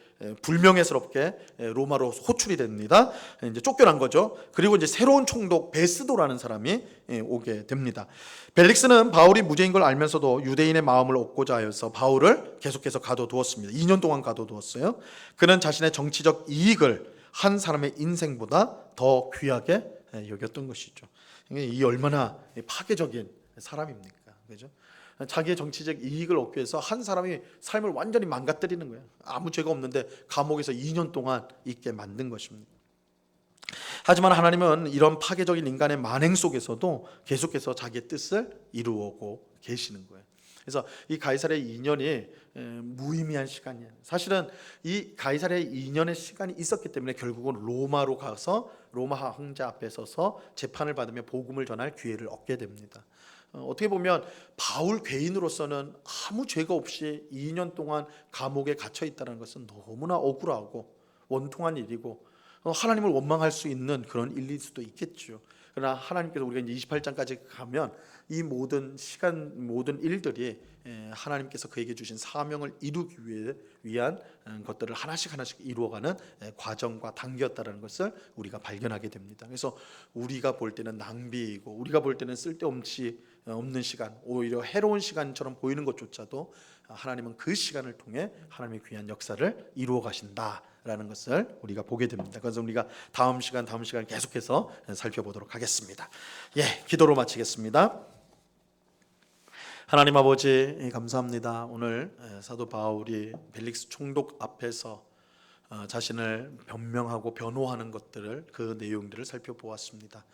불명예스럽게 로마로 호출이 됩니다. 이제 쫓겨난 거죠. 그리고 이제 새로운 총독 베스도라는 사람이 오게 됩니다. 벨릭스는 바울이 무죄인 걸 알면서도 유대인의 마음을 얻고자 하여서 바울을 계속해서 가둬두었습니다. 2년 동안 가둬두었어요. 그는 자신의 정치적 이익을 한 사람의 인생보다 더 귀하게 여겼던 것이죠. 이 얼마나 파괴적인 사람입니까? 그죠? 자기의 정치적 이익을 얻기 위해서 한 사람이 삶을 완전히 망가뜨리는 거예요. 아무 죄가 없는데 감옥에서 2년 동안 있게 만든 것입니다. 하지만 하나님은 이런 파괴적인 인간의 만행 속에서도 계속해서 자기의 뜻을 이루어오고 계시는 거예요. 그래서 이 가이사랴의 2년이 무의미한 시간이에요. 사실은 이 가이사랴의 2년의 시간이 있었기 때문에 결국은 로마로 가서 로마 황제 앞에 서서 재판을 받으며 복음을 전할 기회를 얻게 됩니다. 어떻게 보면 바울 개인으로서는 아무 죄가 없이 2년 동안 감옥에 갇혀 있다는 것은 너무나 억울하고 원통한 일이고 하나님을 원망할 수 있는 그런 일일 수도 있겠죠. 그러나 하나님께서 우리가 이제 28장까지 가면 이 모든 시간 모든 일들이 하나님께서 그에게 주신 사명을 이루기 위한 것들을 하나씩 이루어가는 과정과 단계였다는 것을 우리가 발견하게 됩니다. 그래서 우리가 볼 때는 낭비이고 우리가 볼 때는 쓸데없는 시간, 오히려 해로운 시간처럼 보이는 것조차도 하나님은 그 시간을 통해 하나님의 귀한 역사를 이루어 가신다라는 것을 우리가 보게 됩니다. 그래서 우리가 다음 시간 계속해서 살펴보도록 하겠습니다. 기도로 마치겠습니다. 하나님 아버지 감사합니다. 오늘 사도 바울이 벨릭스 총독 앞에서 자신을 변명하고 변호하는 것들을 그 내용들을 살펴보았습니다.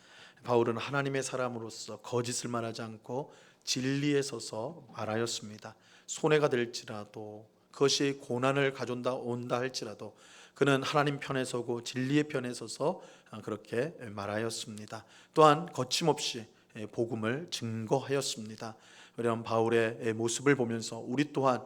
바울은 하나님의 사람으로서 거짓을 말하지 않고 진리에 서서 말하였습니다. 손해가 될지라도 그것이 고난을 가져온다 할지라도 그는 하나님 편에 서고 진리의 편에 서서 그렇게 말하였습니다. 또한 거침없이 복음을 증거하였습니다. 이런 바울의 모습을 보면서 우리 또한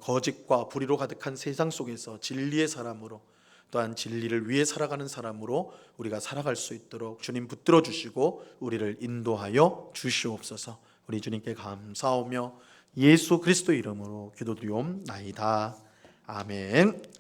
거짓과 불의로 가득한 세상 속에서 진리의 사람으로 또한 진리를 위해 살아가는 사람으로 우리가 살아갈 수 있도록 주님 붙들어 주시고 우리를 인도하여 주시옵소서. 우리 주님께 감사하며 예수 그리스도 이름으로 기도드리옵나이다. 아멘.